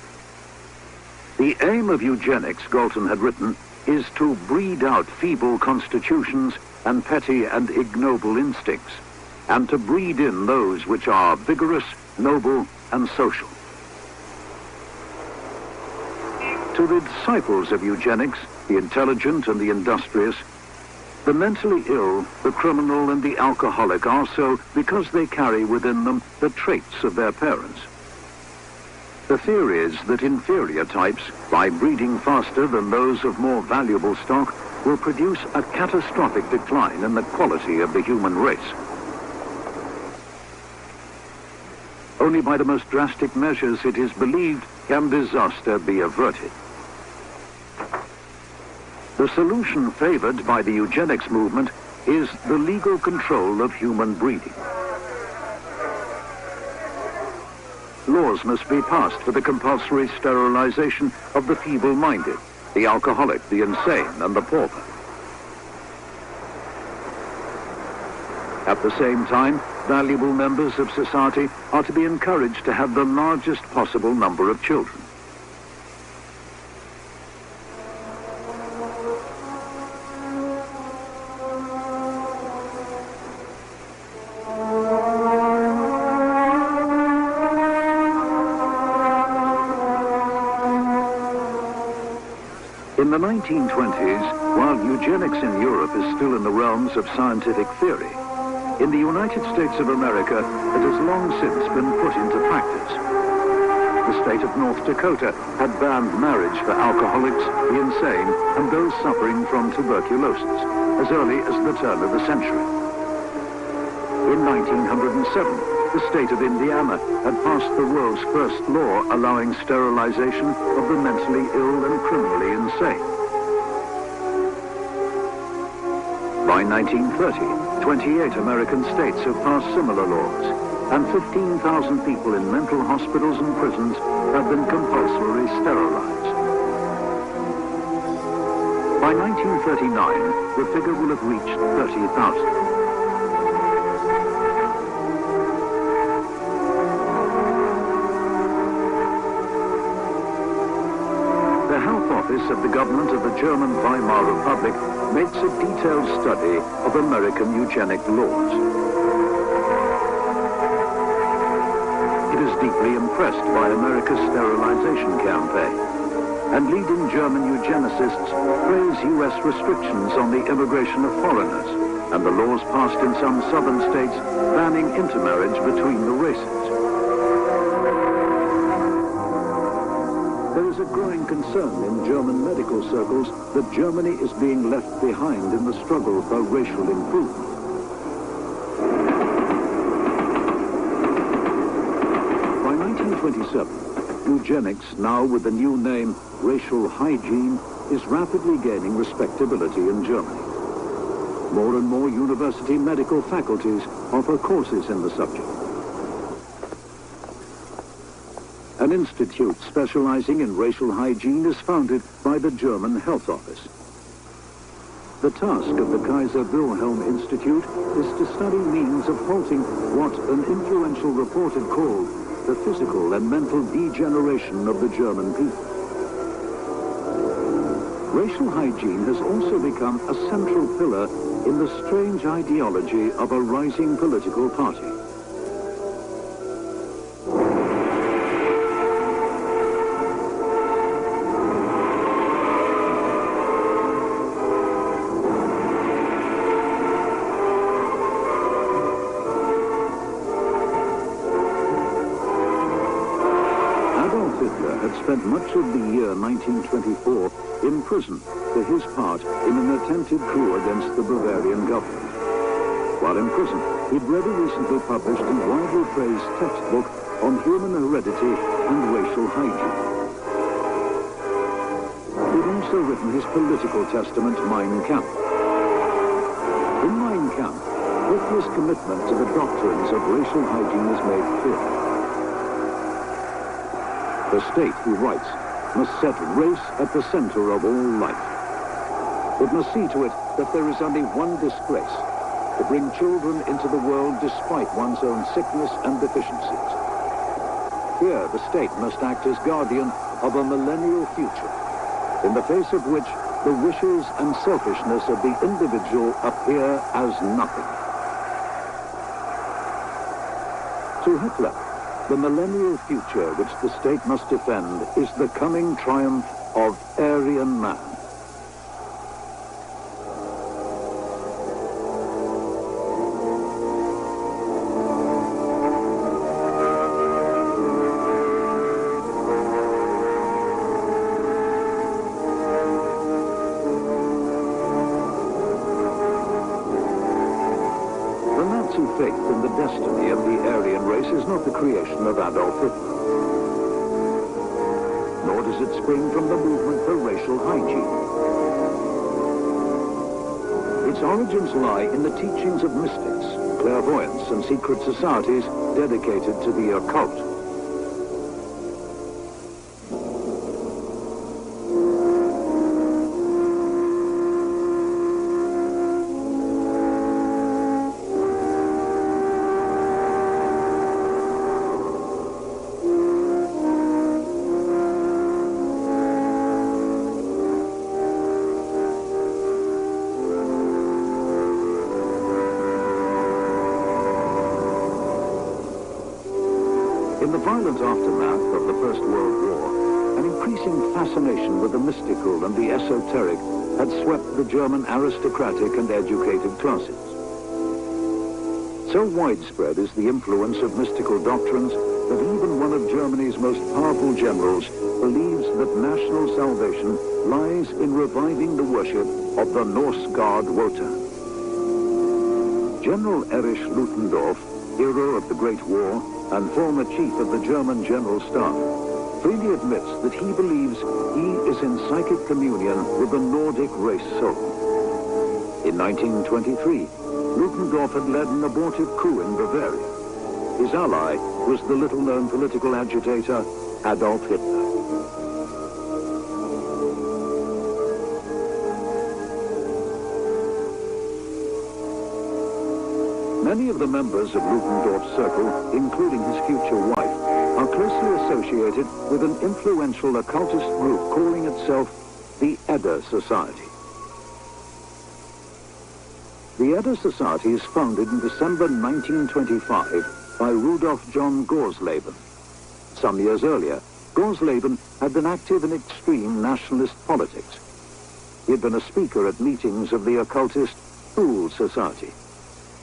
Speaker 4: The aim of eugenics, Galton had written, is to breed out feeble constitutions and petty and ignoble instincts, and to breed in those which are vigorous, noble, and social. To the disciples of eugenics, the intelligent and the industrious, the mentally ill, the criminal, and the alcoholic are so because they carry within them the traits of their parents. The theory is that inferior types, by breeding faster than those of more valuable stock, will produce a catastrophic decline in the quality of the human race. Only by the most drastic measures, it is believed, can disaster be averted. The solution favored by the eugenics movement is the legal control of human breeding. Laws must be passed for the compulsory sterilization of the feeble-minded, the alcoholic, the insane, and the pauper. At the same time, valuable members of society are to be encouraged to have the largest possible number of children. In the 1920s, while eugenics in Europe is still in the realms of scientific theory, in the United States of America, it has long since been put into practice. The state of North Dakota had banned marriage for alcoholics, the insane, and those suffering from tuberculosis as early as the turn of the century. In 1907, the state of Indiana had passed the world's first law allowing sterilization of the mentally ill and criminally insane. By 1930, 28 American states have passed similar laws, and 15,000 people in mental hospitals and prisons have been compulsorily sterilized. By 1939, the figure will have reached 30,000. The Health Office of the government of the German Weimar Republic makes a detailed study of American eugenic laws. It is deeply impressed by America's sterilization campaign, and leading German eugenicists praise U.S. restrictions on the immigration of foreigners and the laws passed in some southern states banning intermarriage between the races. There is a growing concern in German medical circles that Germany is being left behind in the struggle for racial improvement. By 1927, eugenics, now with the new name racial hygiene, is rapidly gaining respectability in Germany. More and more university medical faculties offer courses in the subject. An institute specializing in racial hygiene is founded by the German Health Office. The task of the Kaiser Wilhelm Institute is to study means of halting what an influential reporter called the physical and mental degeneration of the German people. Racial hygiene has also become a central pillar in the strange ideology of a rising political party. Spent much of the year 1924 in prison for his part in an attempted coup against the Bavarian government. While in prison, he'd read a recently published and widely praised textbook on human heredity and racial hygiene. He'd also written his political testament, Mein Kampf. In Mein Kampf, Hitler's commitment to the doctrines of racial hygiene is made clear. The state, he writes, must set race at the center of all life. It must see to it that there is only one disgrace, to bring children into the world despite one's own sickness and deficiencies. Here, the state must act as guardian of a millennial future, in the face of which the wishes and selfishness of the individual appear as nothing. To Hitler, the millennial future which the state must defend is the coming triumph of Aryan man. Faith in the destiny of the Aryan race is not the creation of Adolf Hitler. Nor does it spring from the movement for racial hygiene. Its origins lie in the teachings of mystics, clairvoyants, and secret societies dedicated to the occult. In the violent aftermath of the First World War, an increasing fascination with the mystical and the esoteric had swept the German aristocratic and educated classes. So widespread is the influence of mystical doctrines that even one of Germany's most powerful generals believes that national salvation lies in reviving the worship of the Norse god Wotan. General Erich Ludendorff, hero of the Great War and former chief of the German General Staff, freely admits that he believes he is in psychic communion with the Nordic race soul. In 1923, Ludendorff had led an abortive coup in Bavaria. His ally was the little-known political agitator Adolf Hitler. Many of the members of Ludendorff's circle, including his future wife, are closely associated with an influential occultist group calling itself the Edda Society. The Edda Society is founded in December 1925 by Rudolf John Gorsleben. Some years earlier, Gorsleben had been active in extreme nationalist politics. He had been a speaker at meetings of the occultist Thule Society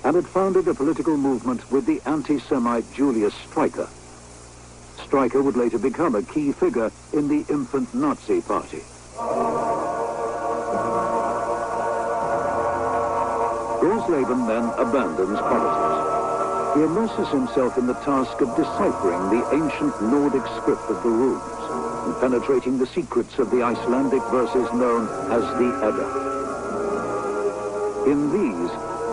Speaker 4: and had founded a political movement with the anti-Semite Julius Streicher. Streicher would later become a key figure in the infant Nazi party. Gorsleben then abandons politics. He immerses himself in the task of deciphering the ancient Nordic script of the runes and penetrating the secrets of the Icelandic verses known as the Edda. In these,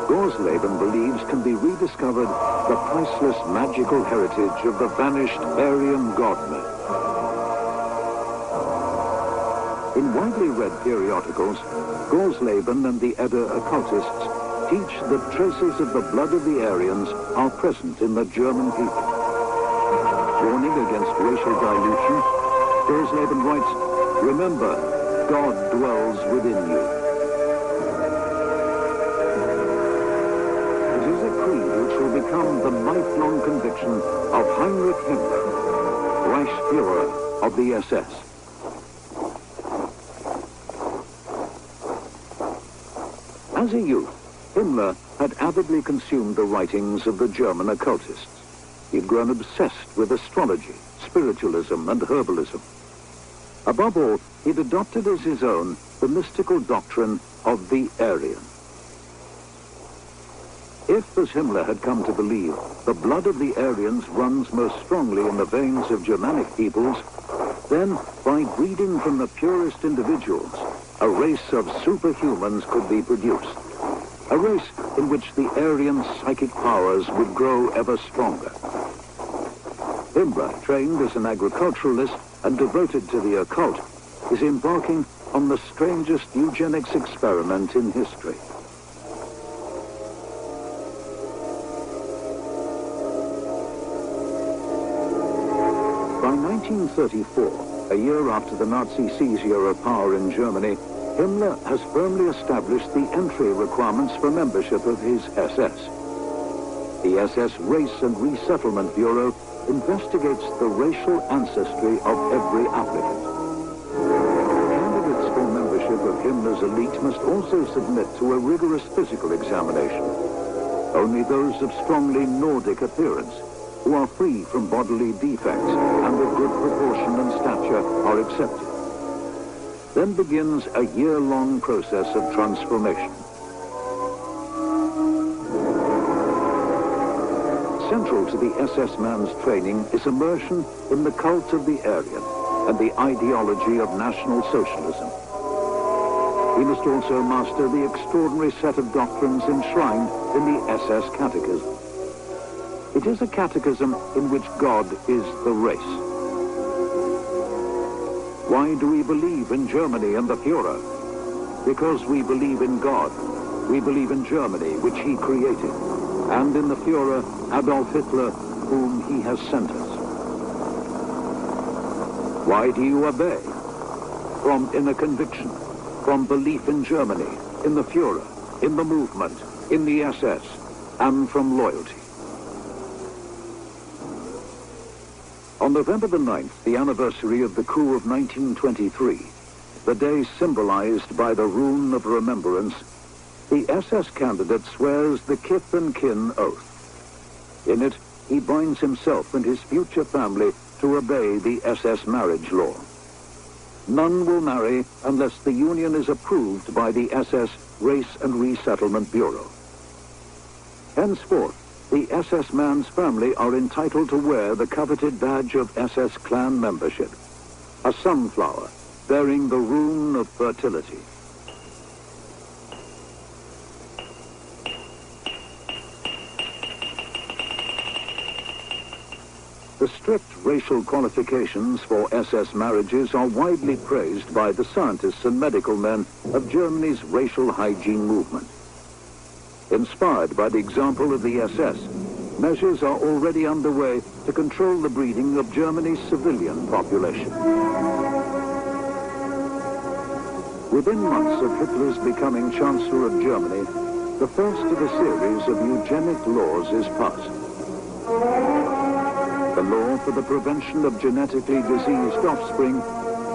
Speaker 4: Gorsleben believes can be rediscovered the priceless magical heritage of the vanished Aryan god-myth. In widely read periodicals, Gorsleben and the Edda occultists teach that traces of the blood of the Aryans are present in the German people. Warning against racial dilution, Gorsleben writes, "Remember, God dwells within you." It is a creed which will become the lifelong conviction of Heinrich Himmler, Reichsführer of the SS. As a youth, Himmler had avidly consumed the writings of the German occultists. He'd grown obsessed with astrology, spiritualism, and herbalism. Above all, he'd adopted as his own the mystical doctrine of the Aryan. If, as Himmler had come to believe, the blood of the Aryans runs most strongly in the veins of Germanic peoples, then, by breeding from the purest individuals, a race of superhumans could be produced. A race in which the Aryan psychic powers would grow ever stronger. Himmler, trained as an agriculturalist and devoted to the occult, is embarking on the strangest eugenics experiment in history. By 1934, a year after the Nazi seizure of power in Germany, Himmler has firmly established the entry requirements for membership of his SS. The SS Race and Resettlement Bureau investigates the racial ancestry of every applicant. Candidates for membership of Himmler's elite must also submit to a rigorous physical examination. Only those of strongly Nordic appearance, who are free from bodily defects and of good proportion and stature, are accepted. Then begins a year-long process of transformation. Central to the SS man's training is immersion in the cult of the Aryan and the ideology of National Socialism. He must also master the extraordinary set of doctrines enshrined in the SS Catechism. It is a catechism in which God is the race. Why do we believe in Germany and the Führer? Because we believe in God. We believe in Germany, which he created, and in the Führer, Adolf Hitler, whom he has sent us. Why do you obey? From inner conviction, from belief in Germany, in the Führer, in the movement, in the SS, and from loyalty. On November the 9th, the anniversary of the coup of 1923, the day symbolized by the rune of remembrance, the SS candidate swears the kith and kin oath. In it, he binds himself and his future family to obey the SS marriage law. None will marry unless the union is approved by the SS Race and Resettlement Bureau. Henceforth, the SS man's family are entitled to wear the coveted badge of SS clan membership, a sunflower bearing the rune of fertility. The strict racial qualifications for SS marriages are widely praised by the scientists and medical men of Germany's racial hygiene movement. Inspired by the example of the SS, measures are already underway to control the breeding of Germany's civilian population. Within months of Hitler's becoming Chancellor of Germany, the first of a series of eugenic laws is passed. The law for the prevention of genetically diseased offspring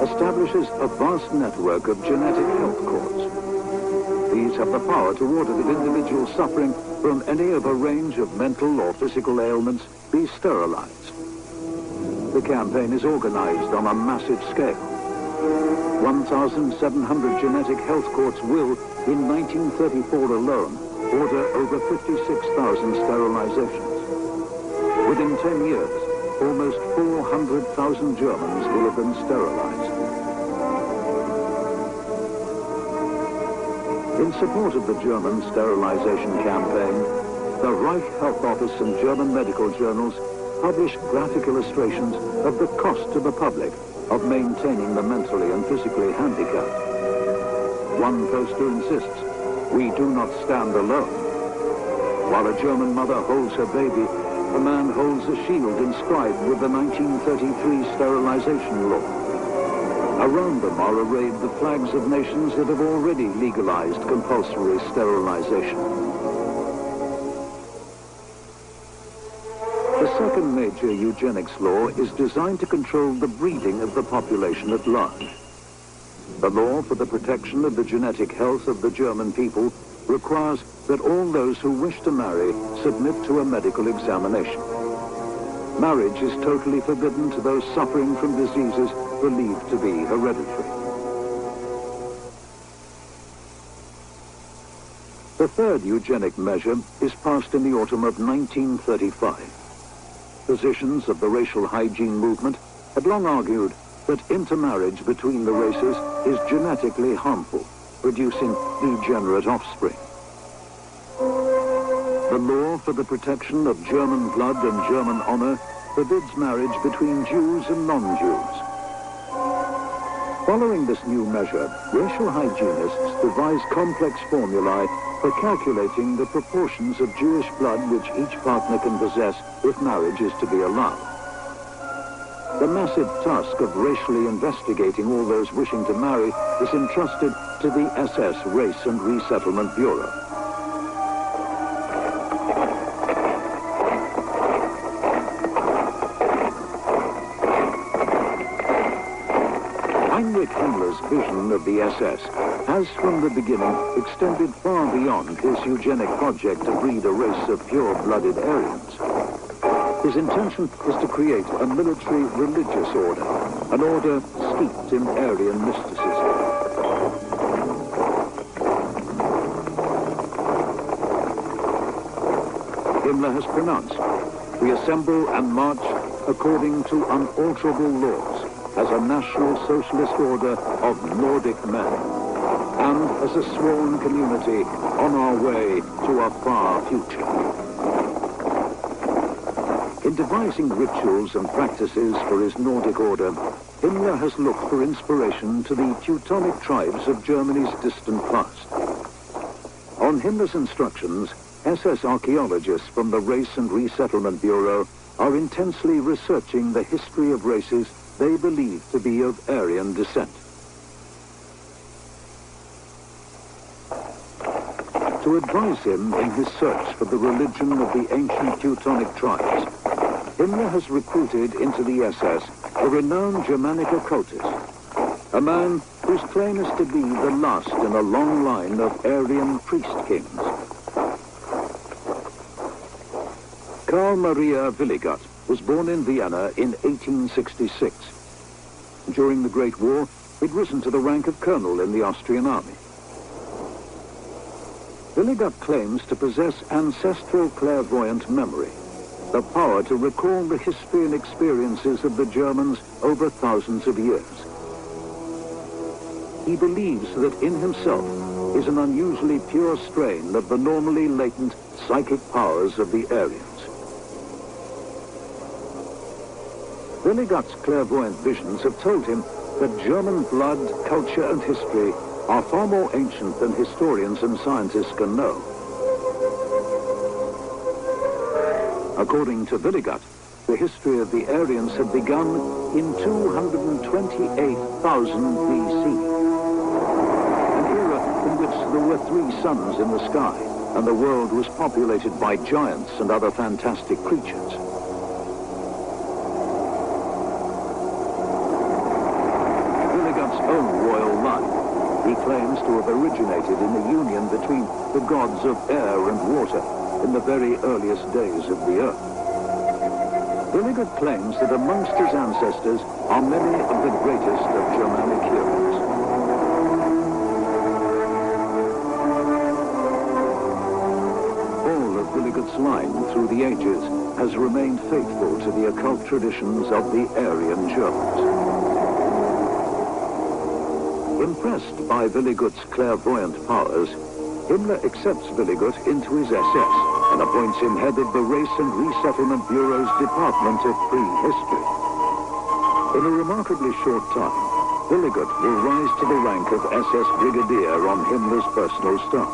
Speaker 4: establishes a vast network of genetic health courts. These have the power to order that individuals suffering from any of a range of mental or physical ailments be sterilized. The campaign is organized on a massive scale. 1,700 genetic health courts will, in 1934 alone, order over 56,000 sterilizations. Within 10 years, almost 400,000 Germans will have been sterilized. In support of the German sterilization campaign, the Reich Health Office and German medical journals publish graphic illustrations of the cost to the public of maintaining the mentally and physically handicapped. One poster insists, "We do not stand alone." While a German mother holds her baby, a man holds a shield inscribed with the 1933 sterilization law. Around them are arrayed the flags of nations that have already legalized compulsory sterilization. The second major eugenics law is designed to control the breeding of the population at large. The law for the protection of the genetic health of the German people requires that all those who wish to marry submit to a medical examination. Marriage is totally forbidden to those suffering from diseases believed to be hereditary. The third eugenic measure is passed in the autumn of 1935. Physicians of the racial hygiene movement had long argued that intermarriage between the races is genetically harmful, producing degenerate offspring. The law for the protection of German blood and German honor forbids marriage between Jews and non-Jews. Following this new measure, racial hygienists devised complex formulae for calculating the proportions of Jewish blood which each partner can possess if marriage is to be allowed. The massive task of racially investigating all those wishing to marry is entrusted to the SS Race and Resettlement Bureau. Heinrich Himmler's vision of the SS has from the beginning extended far beyond his eugenic project to breed a race of pure-blooded Aryans. His intention is to create a military religious order, an order steeped in Aryan mysticism. Himmler has pronounced, "We assemble and march according to unalterable laws, as a national socialist order of Nordic men, and as a sworn community on our way to a far future." In devising rituals and practices for his Nordic order, Himmler has looked for inspiration to the Teutonic tribes of Germany's distant past. On Himmler's instructions, SS archaeologists from the Race and Resettlement Bureau are intensely researching the history of races they believe to be of Aryan descent. To advise him in his search for the religion of the ancient Teutonic tribes, Himmler has recruited into the SS a renowned Germanic occultist, a man whose claim is to be the last in a long line of Aryan priest kings. Karl Maria Willigott was born in Vienna in 1866. During the Great War, he'd risen to the rank of colonel in the Austrian army. Willigott claims to possess ancestral clairvoyant memory, the power to recall the history and experiences of the Germans over thousands of years. He believes that in himself is an unusually pure strain of the normally latent psychic powers of the Aryans. Willigut's clairvoyant visions have told him that German blood, culture, and history are far more ancient than historians and scientists can know. According to Willigut, the history of the Aryans had begun in 228,000 BC, an era in which there were 3 suns in the sky, and the world was populated by giants and other fantastic creatures. Willigut's own royal line, he claims to have originated in the union between the gods of air and water in the very earliest days of the earth. Willigut claims that amongst his ancestors are many of the greatest of Germanic heroes. All of Willigut's line through the ages has remained faithful to the occult traditions of the Aryan Germans. Impressed by Willigut's clairvoyant powers, Himmler accepts Willigut into his SS and appoints him head of the Race and Resettlement Bureau's Department of Prehistory. In a remarkably short time, Willigut will rise to the rank of SS Brigadier on Himmler's personal staff.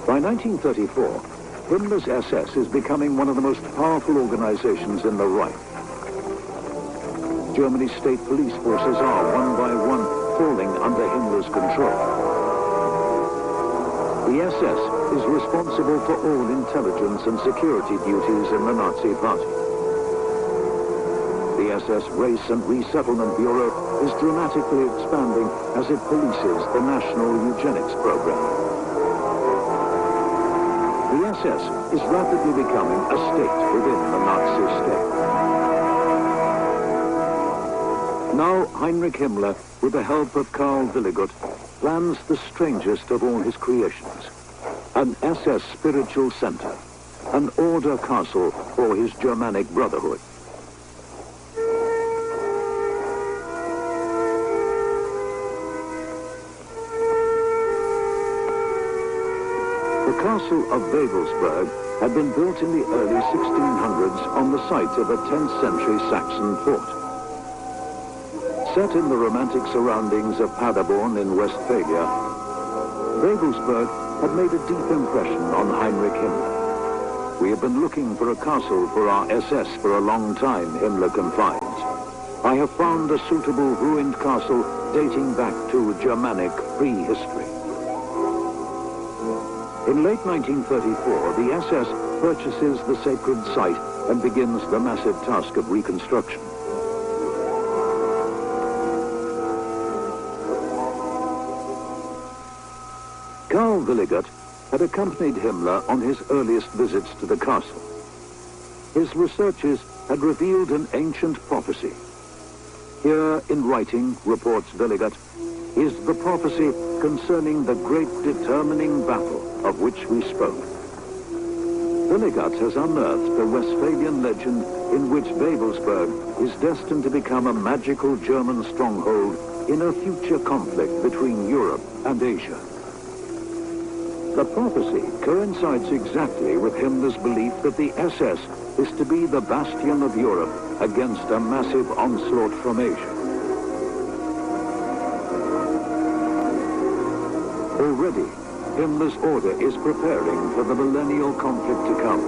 Speaker 4: By 1934, Himmler's SS is becoming one of the most powerful organizations in the Reich. Germany's state police forces are, one by one, falling under Himmler's control. The SS is responsible for all intelligence and security duties in the Nazi Party. The SS Race and Resettlement Bureau is dramatically expanding as it polices the national eugenics program. The SS is rapidly becoming a state within the Nazi state. Now Heinrich Himmler, with the help of Karl Willigut, plans the strangest of all his creations. An SS spiritual center, an order castle for his Germanic brotherhood. The castle of Wewelsburg had been built in the early 1600s on the site of a 10th century Saxon fort. Set in the romantic surroundings of Paderborn in Westphalia, Wewelsburg had made a deep impression on Heinrich Himmler. We have been looking for a castle for our SS for a long time, Himmler confides. I have found a suitable ruined castle dating back to Germanic prehistory. In late 1934, the SS purchases the sacred site and begins the massive task of reconstruction. Karl Willigut had accompanied Himmler on his earliest visits to the castle. His researches had revealed an ancient prophecy. Here in writing, reports Willigut, is the prophecy concerning the great determining battle of which we spoke. Willigut has unearthed a Westphalian legend in which Wewelsburg is destined to become a magical German stronghold in a future conflict between Europe and Asia. The prophecy coincides exactly with Himmler's belief that the SS is to be the bastion of Europe against a massive onslaught from Asia. Already, Himmler's order is preparing for the millennial conflict to come.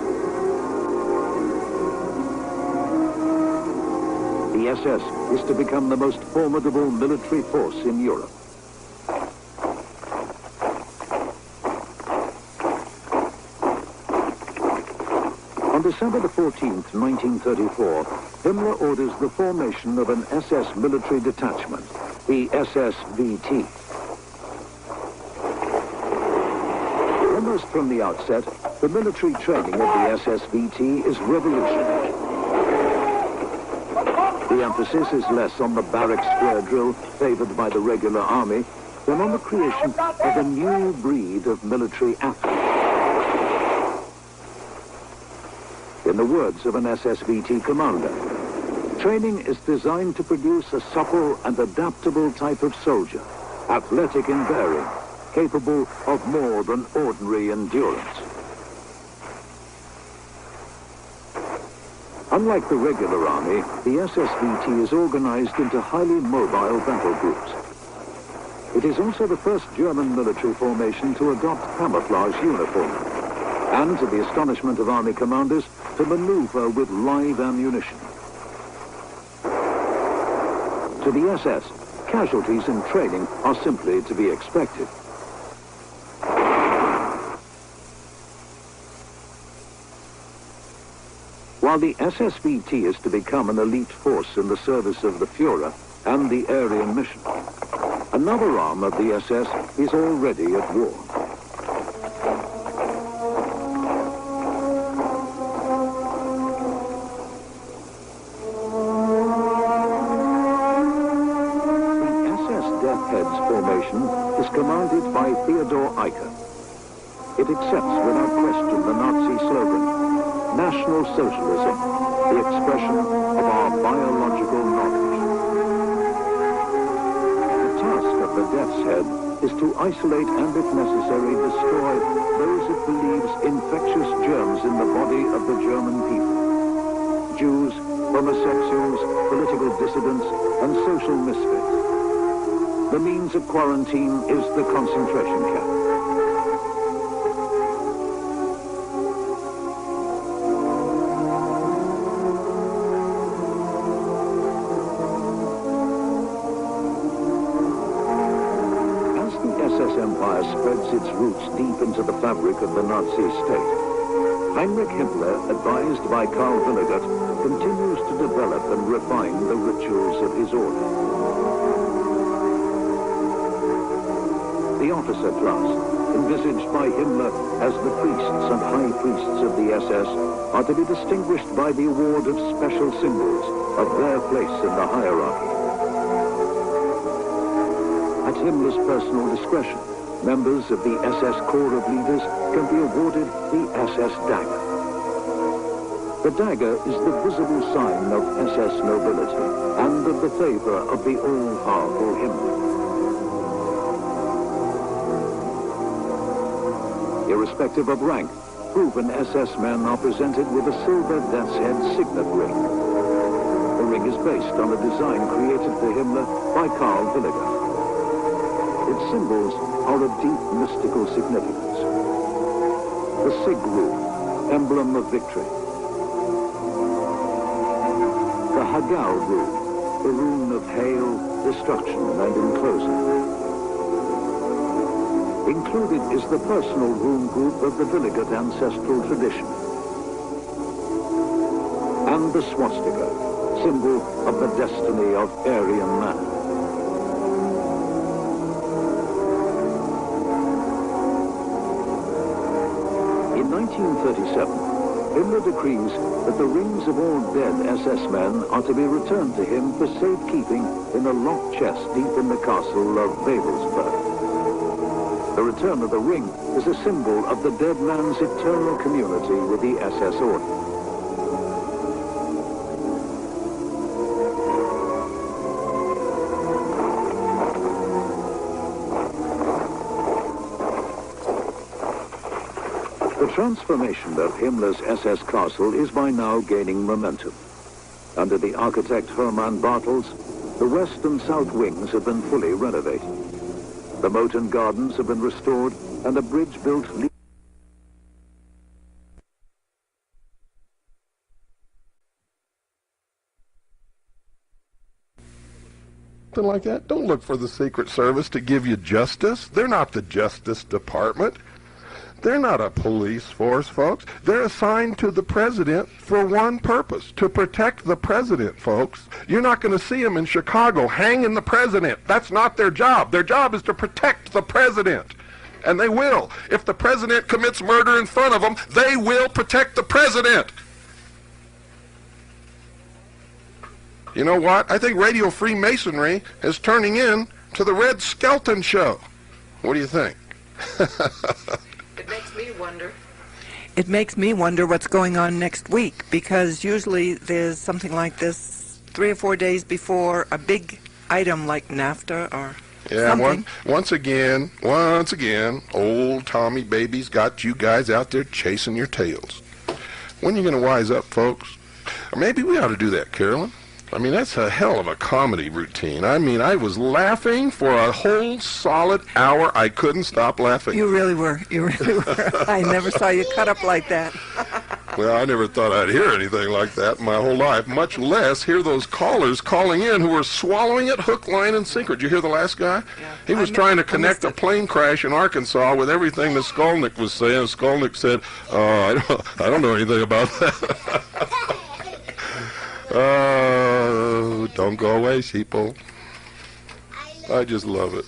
Speaker 4: The SS is to become the most formidable military force in Europe. On December the 14th, 1934, Himmler orders the formation of an SS military detachment, the SS-VT. Almost from the outset, the military training of the SS-VT is revolutionary. The emphasis is less on the barrack square drill favored by the regular army than on the creation of a new breed of military athlete. In the words of an SS-VT commander, training is designed to produce a supple and adaptable type of soldier, athletic in bearing, capable of more than ordinary endurance. Unlike the regular army, the SSVT is organized into highly mobile battle groups. It is also the first German military formation to adopt camouflage uniform, and, to the astonishment of army commanders, to maneuver with live ammunition. To the SS, casualties in training are simply to be expected. While the SSVT is to become an elite force in the service of the Führer and the Aryan mission, another arm of the SS is already at war. The SS Death Heads formation is commanded by Theodor Eicke. It accepts without question the Nazi slogan, National Socialism, the expression of our biological knowledge. The task of the Death's Head is to isolate and, if necessary, destroy those it believes infectious germs in the body of the German people. Jews, homosexuals, political dissidents, and social misfits. The means of quarantine is the concentration camp. Its roots deep into the fabric of the Nazi state. Heinrich Himmler, advised by Karl Willigert, continues to develop and refine the rituals of his order. The officer class, envisaged by Himmler as the priests and high priests of the SS, are to be distinguished by the award of special symbols of their place in the hierarchy. At Himmler's personal discretion, members of the SS Corps of Leaders can be awarded the SS Dagger. The dagger is the visible sign of SS nobility and of the favor of the all-powerful Himmler. Irrespective of rank, proven SS men are presented with a silver Death's Head signet ring. The ring is based on a design created for Himmler by Karl Willigert. Its symbols are of deep mystical significance. The Sig rune, emblem of victory. The Hagau rune, the rune of hail, destruction, and enclosure. Included is the personal rune group of the Willigert ancestral tradition. And the swastika, symbol of the destiny of Aryan man. In 1937, Himmler decrees that the rings of all dead SS men are to be returned to him for safekeeping in a locked chest deep in the castle of Wewelsburg. The return of the ring is a symbol of the dead man's eternal community with the SS order. The transformation of Himmler's SS castle is by now gaining momentum. Under the architect Hermann Bartels, the west and south wings have been fully renovated. The moat and gardens have been restored, and a bridge built.
Speaker 2: Something like that. Don't look for the Secret Service to give you justice. They're not the Justice Department. They're not a police force, folks. They're assigned to the president for one purpose, to protect the president, folks. You're not going to see them in Chicago hanging the president. That's not their job. Their job is to protect the president. And they will. If the president commits murder in front of them, they will protect the president. You know what? I think Radio Freemasonry is turning in to the Red Skelton Show. What do you think?
Speaker 3: It makes me wonder. It makes me wonder what's going on next week, because usually there's something like this 3 or 4 days before a big item like NAFTA or
Speaker 2: Yeah,
Speaker 3: something.
Speaker 2: Once again, old Tommy Baby's got you guys out there chasing your tails. When are you going to wise up, folks? Or maybe we ought to do that, Carolyn. I mean, that's a hell of a comedy routine. I mean, I was laughing for a whole solid hour. I couldn't stop laughing.
Speaker 3: You really were. You really were. I never saw you cut up like that.
Speaker 2: Well, I never thought I'd hear anything like that in my whole life, much less hear those callers calling in who were swallowing it hook, line, and sinker. Did you hear the last guy?
Speaker 3: Yeah.
Speaker 2: He was trying to connect a plane crash in Arkansas with everything that Skolnick was saying. Skolnick said, I don't know anything about that. Don't go away, sheeple. I just love it.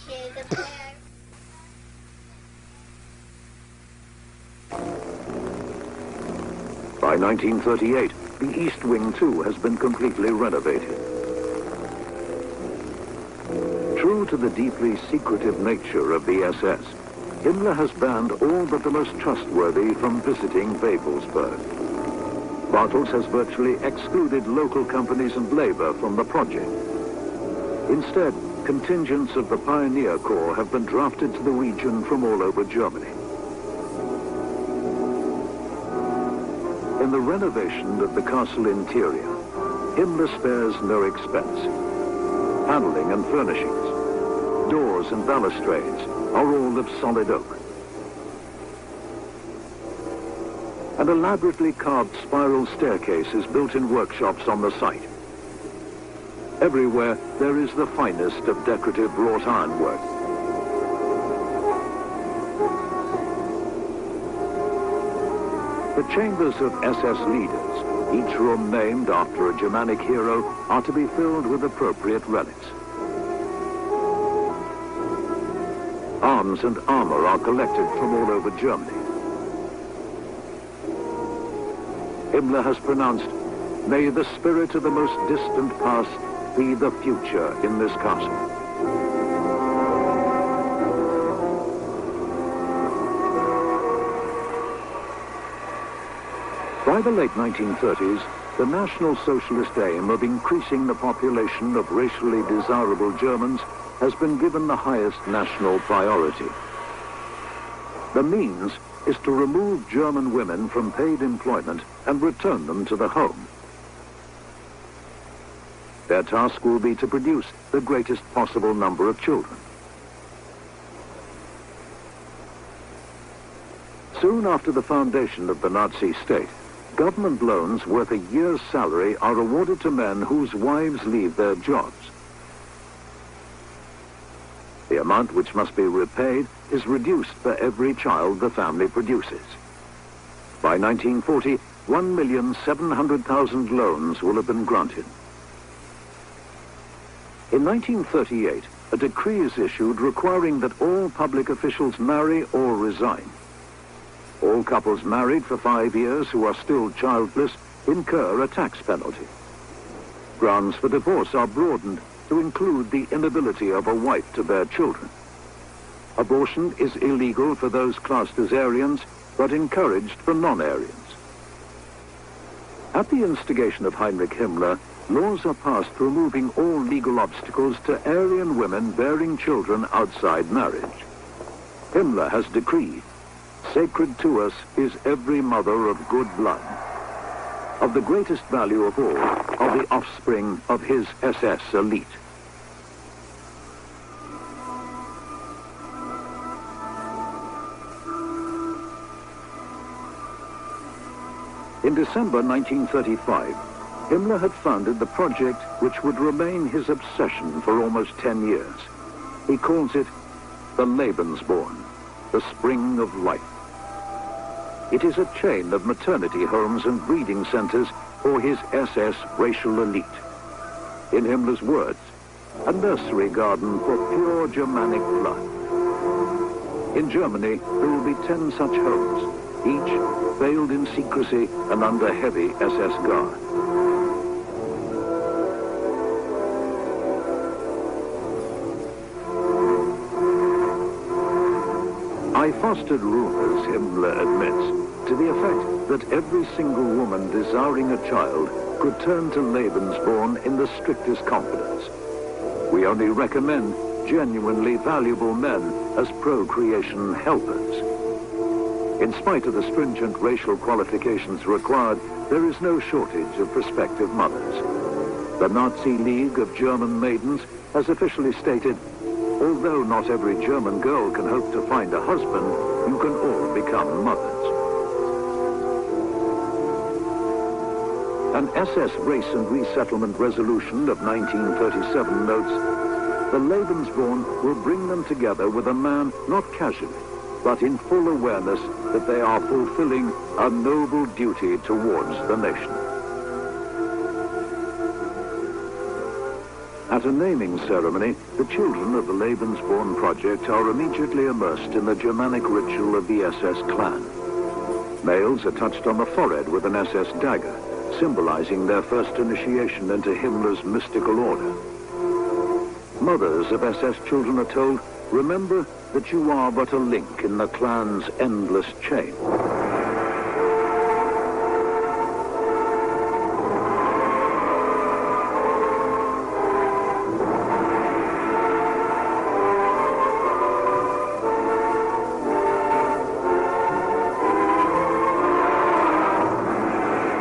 Speaker 4: By 1938, the East Wing, too, has been completely renovated. True to the deeply secretive nature of the SS, Himmler has banned all but the most trustworthy from visiting Babelsberg. Bartels has virtually excluded local companies and labor from the project. Instead, contingents of the Pioneer Corps have been drafted to the region from all over Germany. In the renovation of the castle interior, Himmler spares no expense. Paneling and furnishings, doors and balustrades are all of solid oak. An elaborately carved spiral staircase is built in workshops on the site. Everywhere there is the finest of decorative wrought ironwork. The chambers of SS leaders, each room named after a Germanic hero, are to be filled with appropriate relics. Arms and armor are collected from all over Germany. Himmler has pronounced, "May the spirit of the most distant past be the future in this castle." By the late 1930s, the National Socialist aim of increasing the population of racially desirable Germans has been given the highest national priority. The means is to remove German women from paid employment and return them to the home. Their task will be to produce the greatest possible number of children. Soon after the foundation of the Nazi state, government loans worth a year's salary are awarded to men whose wives leave their jobs. The amount which must be repaid is reduced for every child the family produces. By 1940, 1,700,000 loans will have been granted. In 1938, a decree is issued requiring that all public officials marry or resign. All couples married for 5 years who are still childless incur a tax penalty. Grounds for divorce are broadened to include the inability of a wife to bear children. Abortion is illegal for those classed as Aryans, but encouraged for non-Aryans. At the instigation of Heinrich Himmler, laws are passed removing all legal obstacles to Aryan women bearing children outside marriage. Himmler has decreed, "Sacred to us is every mother of good blood. Of the greatest value of all are the offspring of his SS elite." In December 1935, Himmler had founded the project which would remain his obsession for almost 10 years. He calls it the Lebensborn, the spring of life. It is a chain of maternity homes and breeding centers for his SS racial elite. In Himmler's words, a nursery garden for pure Germanic blood. In Germany, there will be 10 such homes, each veiled in secrecy and under heavy SS guard. I fostered rumors, Himmler admits, to the effect that every single woman desiring a child could turn to Lebensborn in the strictest confidence. We only recommend genuinely valuable men as procreation helpers. In spite of the stringent racial qualifications required, there is no shortage of prospective mothers. The Nazi League of German Maidens has officially stated, although not every German girl can hope to find a husband, you can all become mothers. An SS Race and Resettlement Resolution of 1937 notes, the Lebensborn will bring them together with a man not casually, but in full awareness that they are fulfilling a noble duty towards the nation. At a naming ceremony, the children of the Lebensborn project are immediately immersed in the Germanic ritual of the SS clan. Males are touched on the forehead with an SS dagger, symbolizing their first initiation into Himmler's mystical order. Mothers of SS children are told, remember that you are but a link in the clan's endless chain.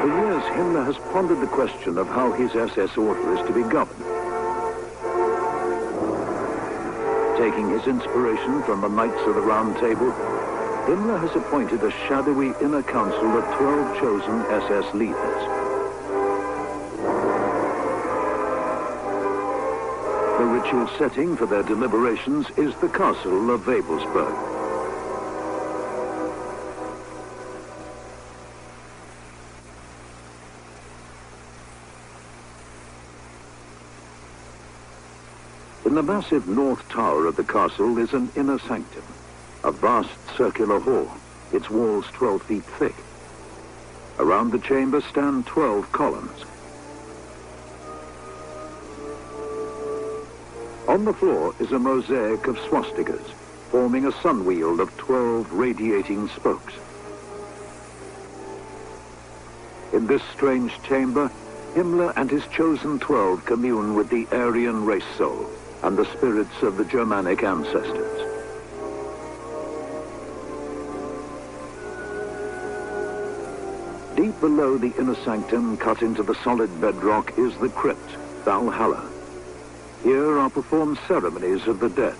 Speaker 4: For years, Himmler has pondered the question of how his SS order is to be governed. Taking his inspiration from the Knights of the Round Table, Himmler has appointed a shadowy inner council of 12 chosen SS leaders. The ritual setting for their deliberations is the castle of Wewelsburg. In the massive north tower of the castle is an inner sanctum, a vast circular hall, its walls 12 feet thick. Around the chamber stand 12 columns. On the floor is a mosaic of swastikas, forming a sunwheel of 12 radiating spokes. In this strange chamber, Himmler and his chosen 12 commune with the Aryan race soul and the spirits of the Germanic ancestors. Deep below the inner sanctum, cut into the solid bedrock, is the crypt, Valhalla. Here are performed ceremonies of the dead.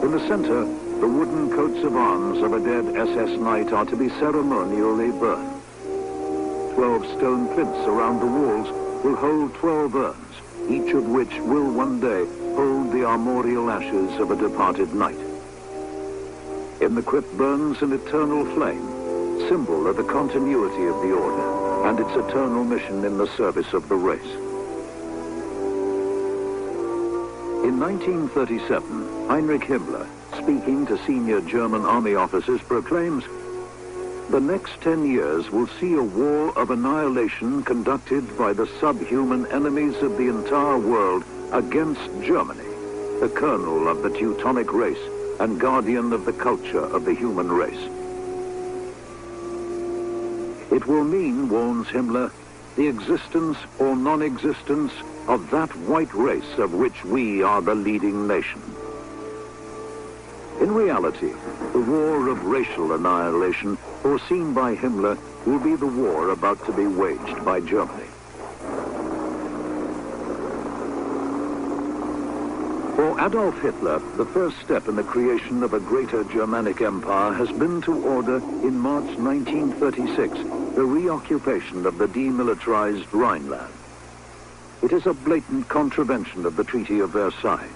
Speaker 4: In the center, the wooden coats of arms of a dead SS knight are to be ceremonially burned. 12 stone plinths around the walls will hold 12 urns, each of which will one day hold the armorial ashes of a departed knight. In the crypt burns an eternal flame, symbol of the continuity of the order and its eternal mission in the service of the race. In 1937, Heinrich Himmler, speaking to senior German army officers, proclaims, "The next 10 years will see a war of annihilation conducted by the subhuman enemies of the entire world against Germany, the kernel of the Teutonic race and guardian of the culture of the human race. It will mean," warns Himmler, "the existence or non-existence of that white race of which we are the leading nation." In reality, the war of racial annihilation foreseen by Himmler will be the war about to be waged by Germany. For Adolf Hitler, the first step in the creation of a greater Germanic empire has been to order in March 1936 the reoccupation of the demilitarized Rhineland. It is a blatant contravention of the Treaty of Versailles.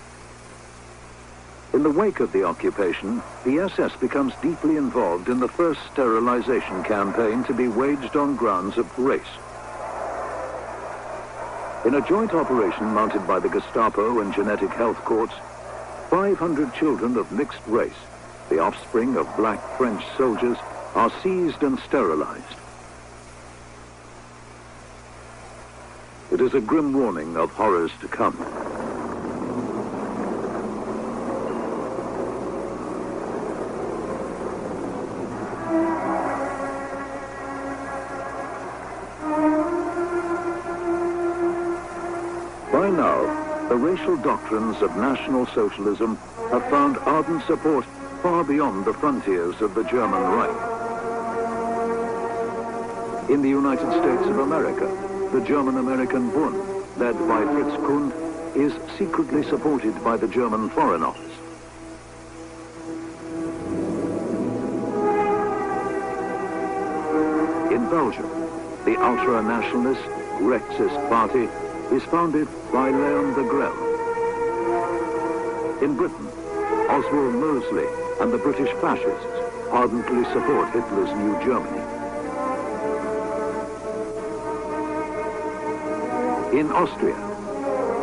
Speaker 4: In the wake of the occupation, the SS becomes deeply involved in the first sterilization campaign to be waged on grounds of race. In a joint operation mounted by the Gestapo and genetic health courts, 500 children of mixed race, the offspring of black French soldiers, are seized and sterilized. It is a grim warning of horrors to come. By now, the racial doctrines of National Socialism have found ardent support far beyond the frontiers of the German Reich. In the United States of America, the German-American Bund, led by Fritz Kuhn, is secretly supported by the German Foreign Office. In Belgium, the ultra-nationalist Rexist Party is founded by Leon de Grelle. In Britain, Oswald Mosley and the British fascists ardently support Hitler's new Germany. In Austria,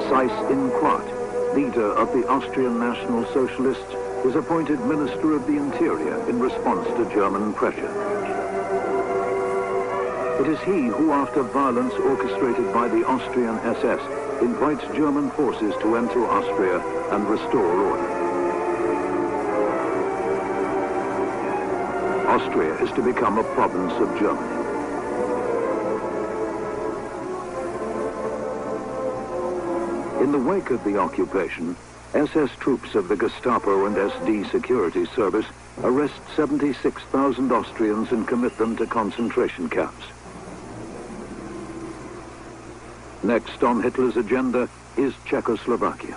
Speaker 4: Seyss-Inquart, leader of the Austrian National Socialists, is appointed Minister of the Interior in response to German pressure. It is he who, after violence orchestrated by the Austrian SS, invites German forces to enter Austria and restore order. Austria is to become a province of Germany. In the wake of the occupation, SS troops of the Gestapo and SD security service arrest 76,000 Austrians and commit them to concentration camps. Next on Hitler's agenda is Czechoslovakia.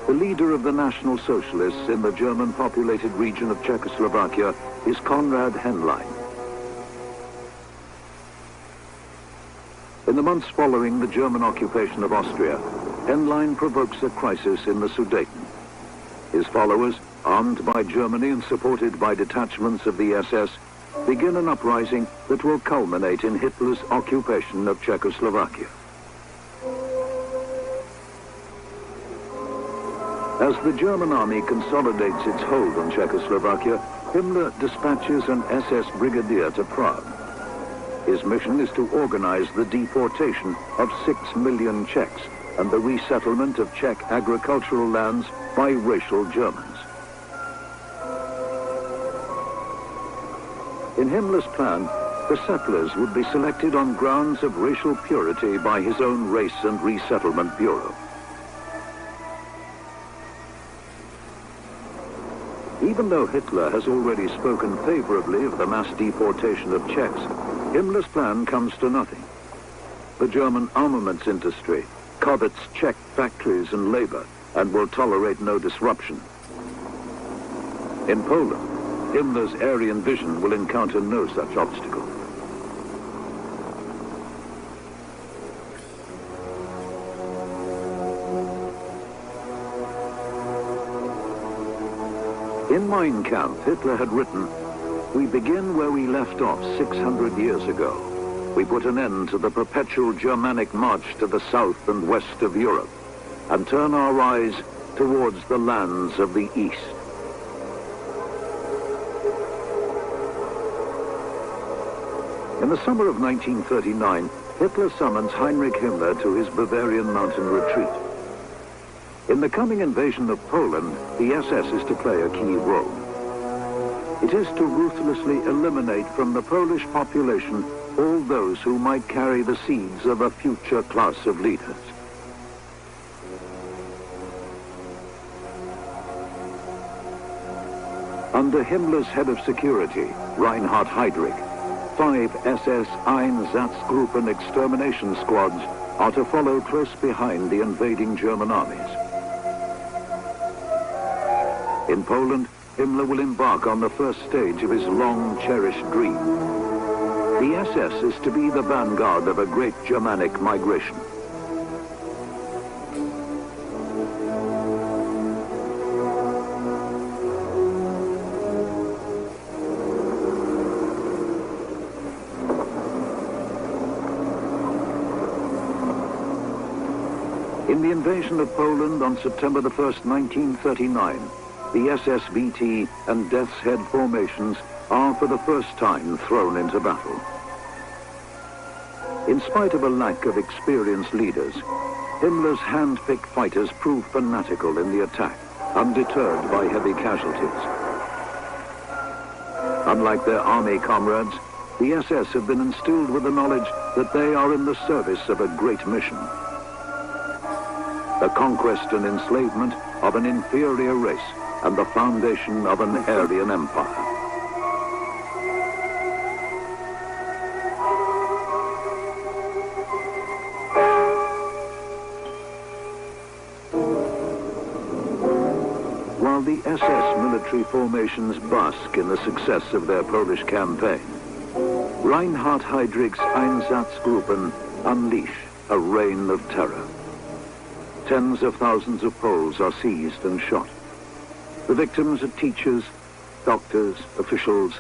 Speaker 4: The leader of the National Socialists in the German-populated region of Czechoslovakia is Konrad Henlein. In the months following the German occupation of Austria, Henlein provokes a crisis in the Sudeten. His followers, armed by Germany and supported by detachments of the SS, begin an uprising that will culminate in Hitler's occupation of Czechoslovakia. As the German army consolidates its hold on Czechoslovakia, Himmler dispatches an SS brigadier to Prague. His mission is to organize the deportation of 6 million Czechs and the resettlement of Czech agricultural lands by racial Germans. In Himmler's plan, the settlers would be selected on grounds of racial purity by his own Race and Resettlement Bureau. Even though Hitler has already spoken favorably of the mass deportation of Czechs, Himmler's plan comes to nothing. The German armaments industry covets Czech factories and labor and will tolerate no disruption. In Poland, Himmler's Aryan vision will encounter no such obstacle. In Mein Kampf, Hitler had written, "We begin where we left off 600 years ago. We put an end to the perpetual Germanic march to the south and west of Europe and turn our eyes towards the lands of the East." In the summer of 1939, Hitler summons Heinrich Himmler to his Bavarian mountain retreat. In the coming invasion of Poland, the SS is to play a key role. It is to ruthlessly eliminate from the Polish population all those who might carry the seeds of a future class of leaders. Under Himmler's head of security, Reinhard Heydrich, 5 SS Einsatzgruppen extermination squads are to follow close behind the invading German armies. In Poland, Himmler will embark on the first stage of his long-cherished dream. The SS is to be the vanguard of a great Germanic migration. In the invasion of Poland on September the 1st, 1939, the SS-BT and Death's Head formations are for the first time thrown into battle. In spite of a lack of experienced leaders, Himmler's hand-picked fighters prove fanatical in the attack, undeterred by heavy casualties. Unlike their army comrades, the SS have been instilled with the knowledge that they are in the service of a great mission. the conquest and enslavement of an inferior race, and the foundation of an Aryan empire. While the SS military formations bask in the success of their Polish campaign, Reinhard Heydrich's Einsatzgruppen unleash a reign of terror. Tens of thousands of Poles are seized and shot. The victims are teachers, doctors, officials,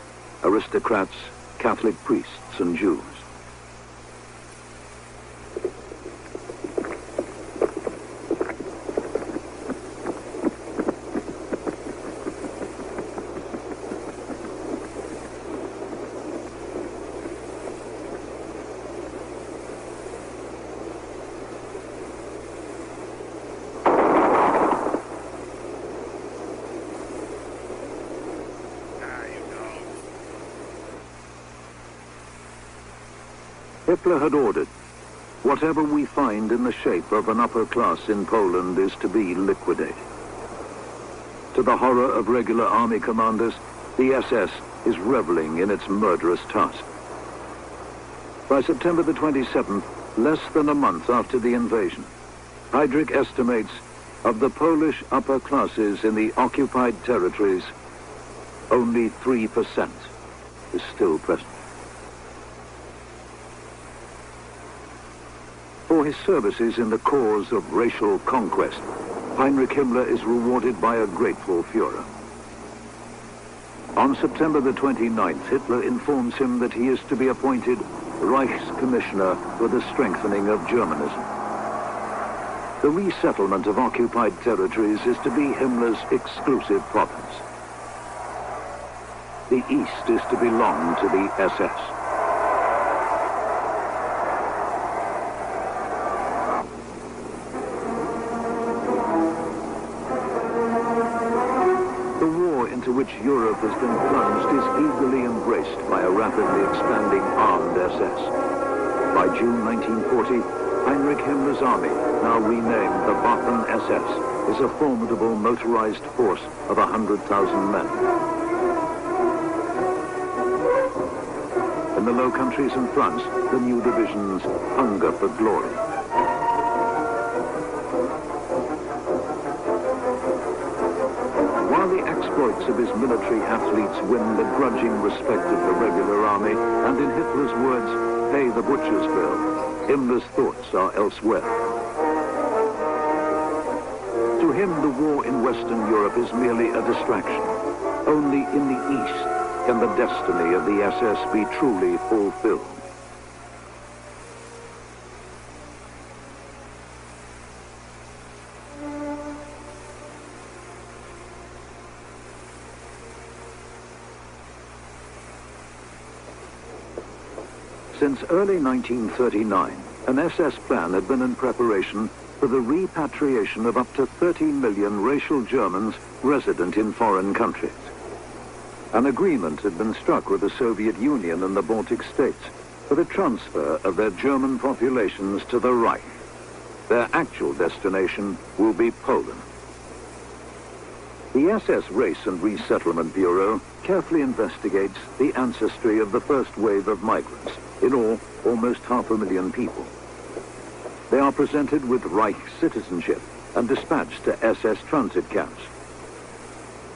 Speaker 4: aristocrats, Catholic priests, and Jews. Hitler had ordered, whatever we find in the shape of an upper class in Poland is to be liquidated. To the horror of regular army commanders, the SS is reveling in its murderous task. By September the 27th, less than a month after the invasion, Heydrich estimates of the Polish upper classes in the occupied territories, only 3% is still present. For his services in the cause of racial conquest, Heinrich Himmler is rewarded by a grateful Führer. On September the 29th, Hitler informs him that he is to be appointed Reichscommissioner for the strengthening of Germanism. The resettlement of occupied territories is to be Himmler's exclusive province. The East is to belong to the SS. Into which Europe has been plunged is eagerly embraced by a rapidly expanding armed SS. By June 1940, Heinrich Himmler's army, now renamed the Waffen-SS, is a formidable motorized force of 100,000 men. In the Low Countries and France, the new divisions hunger for glory. While the exploits of his military athletes win the grudging respect of the regular army, and in Hitler's words, pay the butcher's bill, Himmler's thoughts are elsewhere. To him, the war in Western Europe is merely a distraction. Only in the East can the destiny of the SS be truly fulfilled. Since early 1939, an SS plan had been in preparation for the repatriation of up to 30 million racial Germans resident in foreign countries. An agreement had been struck with the Soviet Union and the Baltic states for the transfer of their German populations to the Reich. Their actual destination will be Poland. The SS Race and Resettlement Bureau carefully investigates the ancestry of the first wave of migrants, in all, almost 500,000 people. They are presented with Reich citizenship and dispatched to SS transit camps.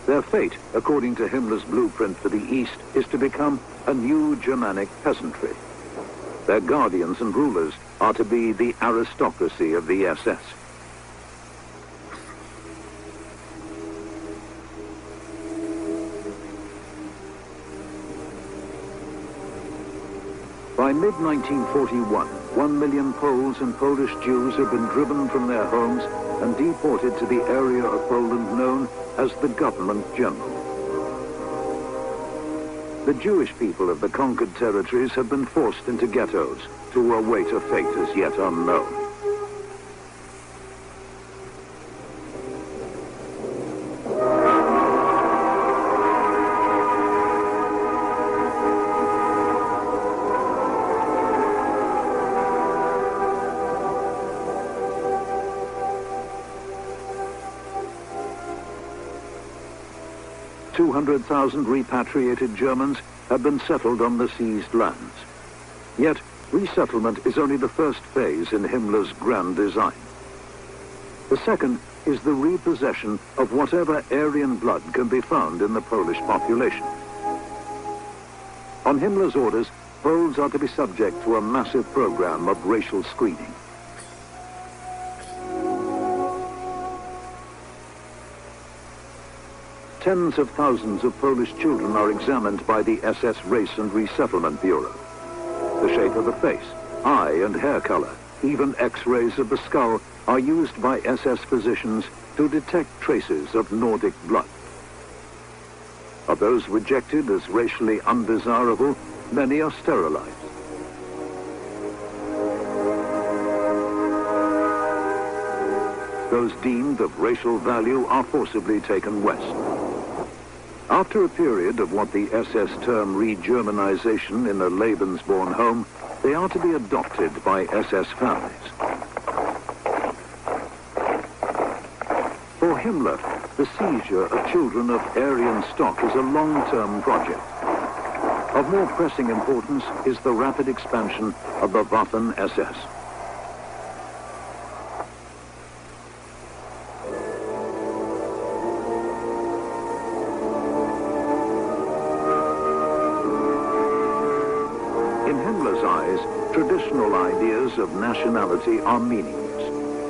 Speaker 4: Their fate, according to Himmler's blueprint for the East, is to become a new Germanic peasantry. Their guardians and rulers are to be the aristocracy of the SS. By mid-1941, 1 million Poles and Polish Jews have been driven from their homes and deported to the area of Poland known as the Government General. The Jewish people of the conquered territories have been forced into ghettos to await a fate as yet unknown. 200,000 repatriated Germans had been settled on the seized lands. Yet, resettlement is only the first phase in Himmler's grand design. The second is the repossession of whatever Aryan blood can be found in the Polish population. On Himmler's orders, Poles are to be subject to a massive program of racial screening. Tens of thousands of Polish children are examined by the SS Race and Resettlement Bureau. The shape of the face, eye and hair color, even X-rays of the skull are used by SS physicians to detect traces of Nordic blood. Of those rejected as racially undesirable, many are sterilized. Those deemed of racial value are forcibly taken west. After a period of what the SS term re-Germanization in a Lebensborn home, they are to be adopted by SS families. For Himmler, the seizure of children of Aryan stock is a long-term project. Of more pressing importance is the rapid expansion of the Waffen-SS. In Himmler's eyes, traditional ideas of nationality are meaningless.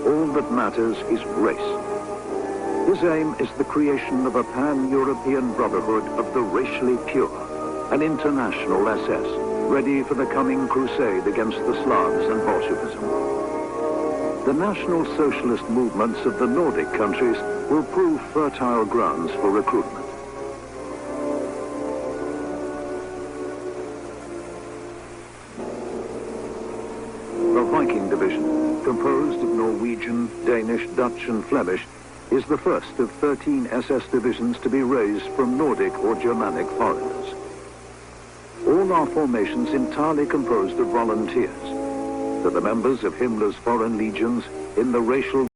Speaker 4: All that matters is race. His aim is the creation of a pan-European brotherhood of the racially pure, an international SS, ready for the coming crusade against the Slavs and Bolshevism. The National Socialist movements of the Nordic countries will prove fertile grounds for recruitment. The Viking Division, composed of Norwegian, Danish, Dutch and Flemish, is the first of 13 SS divisions to be raised from Nordic or Germanic foreigners. All are formations entirely composed of volunteers. To the members of Himmler's foreign legions in the racial